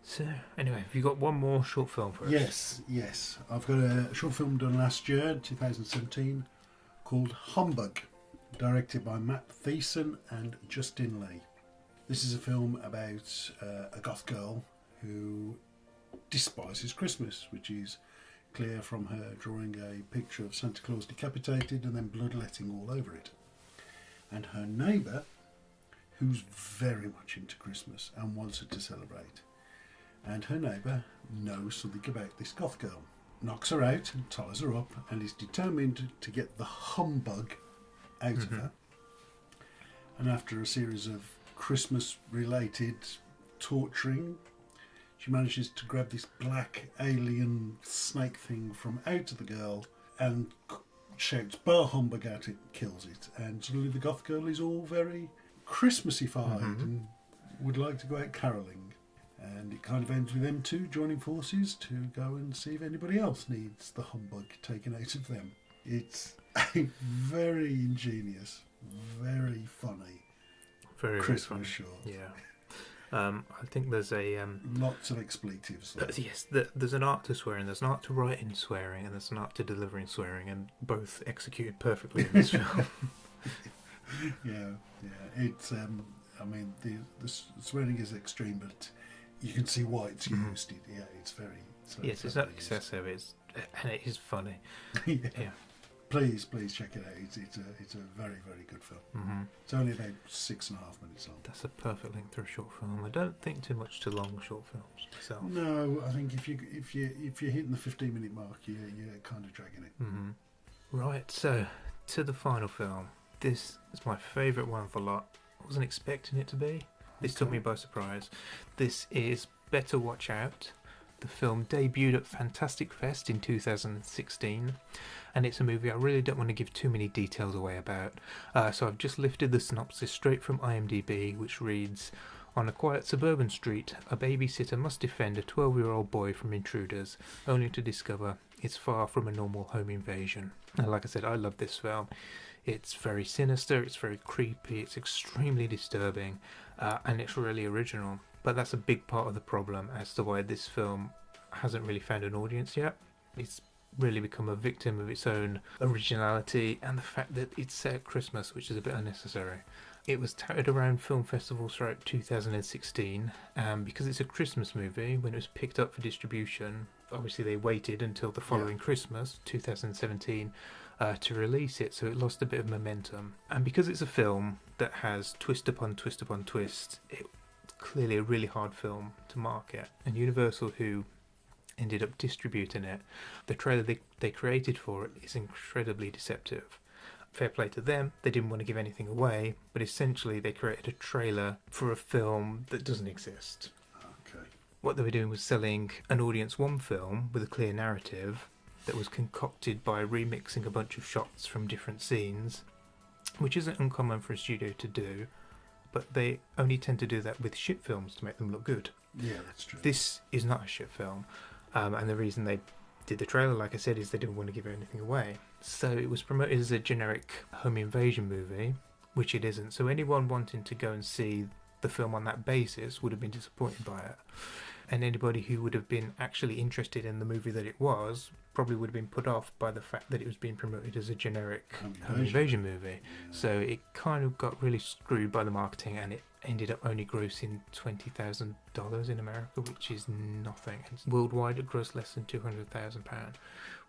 So, anyway, have you got one more short film for us? Yes. I've got a short film done last year, 2017, called Humbug, directed by Matt Thiessen and Justin Lee. This is a film about a goth girl who despises Christmas, which is clear from her drawing a picture of Santa Claus decapitated and then bloodletting all over it. And her neighbour, who's very much into Christmas and wants her to celebrate. And her neighbour knows something about this goth girl, knocks her out and ties her up, and is determined to get the humbug out of her. And after a series of Christmas-related torturing, she manages to grab this black alien snake thing from out of the girl and shouts "Bah humbug" at it, kills it, and suddenly the goth girl is all very Christmassy-fied and would like to go out caroling. And it kind of ends with them two joining forces to go and see if anybody else needs the humbug taken out of them. It's a very ingenious, very funny Christmas short. Yeah. I think there's a... lots of expletives. Yes, there's an art to swearing, there's an art to writing swearing, and there's an art to delivering swearing, and both executed perfectly in this film. Yeah. It's, I mean, the swearing is extreme, but you can see why it's used. It's very... Yes, it's not excessive, and it is funny. Yeah. Please check it out. It's a very, very good film. It's only about 6.5 minutes long. That's a perfect length for a short film. I don't think too much to long short films myself. No, I think if you're hitting the 15-minute mark, you're kind of dragging it. Right, so to the final film. This is my favourite one of the lot. I wasn't expecting it to be. This took me by surprise. This is Better Watch Out. The film debuted at Fantastic Fest in 2016, and it's a movie I really don't want to give too many details away about. So I've just lifted the synopsis straight from IMDb, which reads, "On a quiet suburban street, a babysitter must defend a 12-year-old boy from intruders, only to discover it's far from a normal home invasion." And like I said, I love this film. It's very sinister, it's very creepy, it's extremely disturbing, and it's really original. But that's a big part of the problem as to why this film hasn't really found an audience yet. It's really become a victim of its own originality and the fact that it's set at Christmas, which is a bit unnecessary. It was touted around film festivals throughout 2016, because it's a Christmas movie. When it was picked up for distribution, obviously they waited until the following Christmas, 2017, to release it, so it lost a bit of momentum. And because it's a film that has twist upon twist upon twist, it's clearly a really hard film to market. And Universal, who ended up distributing it, the trailer they created for it is incredibly deceptive. Fair play to them, they didn't want to give anything away, but essentially they created a trailer for a film that doesn't exist. Okay. What they were doing was selling an audience one film with a clear narrative that was concocted by remixing a bunch of shots from different scenes, which isn't uncommon for a studio to do, but they only tend to do that with shit films to make them look good. Yeah, that's true. This is not a shit film, and the reason they did the trailer, like I said, is they didn't want to give anything away. So it was promoted as a generic home invasion movie, which it isn't. So anyone wanting to go and see the film on that basis would have been disappointed by it. And anybody who would have been actually interested in the movie that it was probably would have been put off by the fact that it was being promoted as a generic home invasion movie. Yeah. So it kind of got really screwed by the marketing, and it ended up only grossing $20,000 in America, which is nothing. And worldwide it grossed less than £200,000,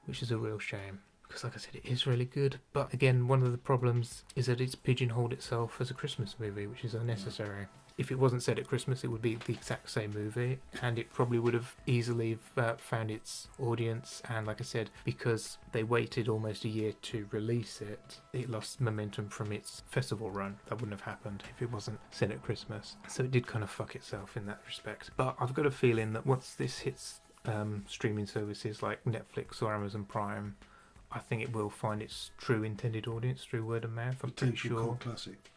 which is a real shame. Because like I said, it is really good. But again, one of the problems is that it's pigeonholed itself as a Christmas movie, which is unnecessary. If it wasn't set at Christmas, it would be the exact same movie, and it probably would have easily found its audience. And like I said, because they waited almost a year to release it, it lost momentum from its festival run. That wouldn't have happened if it wasn't set at Christmas. So it did kind of fuck itself in that respect. But I've got a feeling that once this hits streaming services like Netflix or Amazon Prime, I think it will find its true intended audience through word of mouth. I'm pretty sure. Cult classic.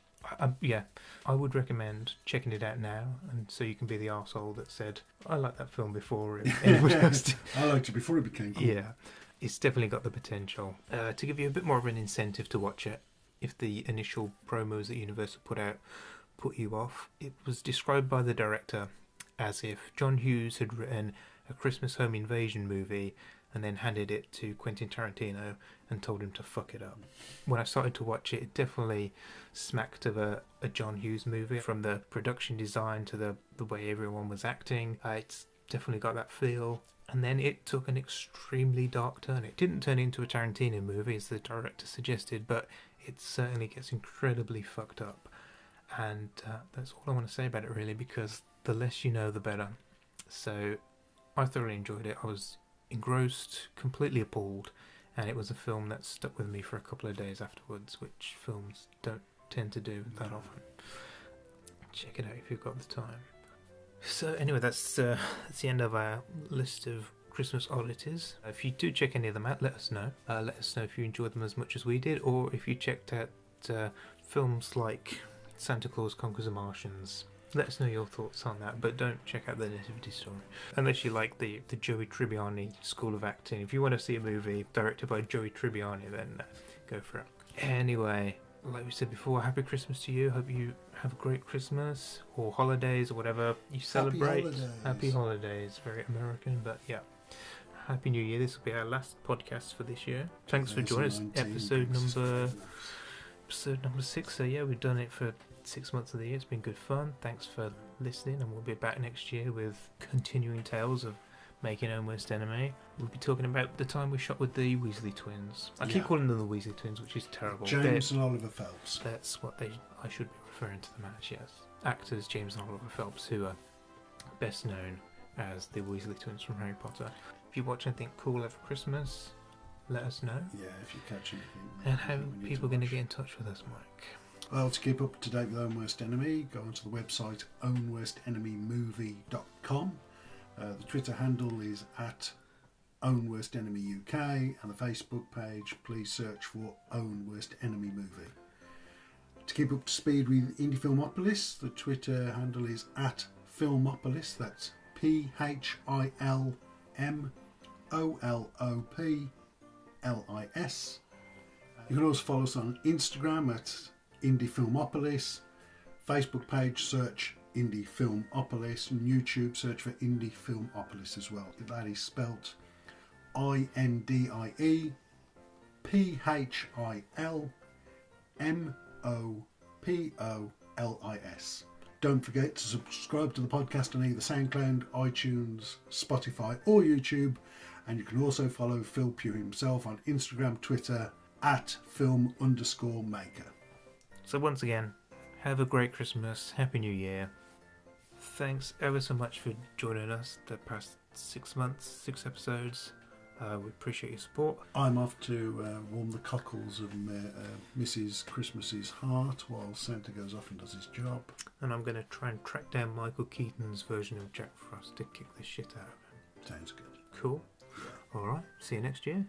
Yeah, I would recommend checking it out now, and so you can be the arsehole that said, I liked that film before anybody else did. I liked it before it became cool. Yeah, it's definitely got the potential. To give you a bit more of an incentive to watch it, if the initial promos that Universal put out put you off, it was described by the director as if John Hughes had written a Christmas home invasion movie and then handed it to Quentin Tarantino and told him to fuck it up. When I started to watch it, it definitely smacked of a John Hughes movie, from the production design to the way everyone was acting. It's definitely got that feel. And then it took an extremely dark turn. It didn't turn into a Tarantino movie, as the director suggested, but it certainly gets incredibly fucked up. And that's all I want to say about it, really, because the less you know, the better. So I thoroughly enjoyed it. I was engrossed, completely appalled, and it was a film that stuck with me for a couple of days afterwards, which films don't tend to do that often. Check it out if you've got the time. So anyway, that's the end of our list of Christmas oddities. If you do check any of them out, let us know. Let us know if you enjoyed them as much as we did, or if you checked out films like Santa Claus Conquers the Martians. Let us know your thoughts on that, but don't check out the Nativity Story. Unless you like the Joey Tribbiani school of acting. If you want to see a movie directed by Joey Tribbiani, then go for it. Anyway, like we said before, happy Christmas to you. Hope you have a great Christmas, or holidays, or whatever you celebrate. Happy holidays. Very American, but yeah. Happy New Year. This will be our last podcast for this year. Thanks for joining us. Episode number 6. So yeah, we've done it for 6 months of the year. It's been good fun. Thanks for listening, and we'll be back next year with continuing tales of making Own Worst Enemy. We'll be talking about the time we shot with the Weasley twins. I keep calling them the Weasley twins, which is terrible. James and Oliver Phelps. That's what I should be referring to them as, yes. Actors James and Oliver Phelps, who are best known as the Weasley twins from Harry Potter. If you watch anything cool over Christmas, let us know. Yeah, if you catch anything. And how are people going to get in touch with us, Mike? Well, to keep up to date with Own Worst Enemy, go onto the website ownworstenemymovie.com. The Twitter handle is at Own Worst Enemy UK, and the Facebook page, please search for Own Worst Enemy Movie. To keep up to speed with IndieFilmopolis, the Twitter handle is at Filmopolis, that's PHILMOLOPLIS. You can also follow us on Instagram at IndieFilmopolis, Facebook page search IndieFilmopolis, and YouTube search for IndieFilmopolis as well. That is spelt IndieFilmopolis. Don't forget to subscribe to the podcast on either SoundCloud, iTunes, Spotify or YouTube, and you can also follow Phil Pugh himself on Instagram, Twitter at Philm_Maker. So once again, have a great Christmas, Happy New Year. Thanks ever so much for joining us the past 6 months, 6 episodes. We appreciate your support. I'm off to warm the cockles of Mrs. Christmas's heart while Santa goes off and does his job. And I'm going to try and track down Michael Keaton's version of Jack Frost to kick the shit out of him. Sounds good. Cool. Alright, see you next year.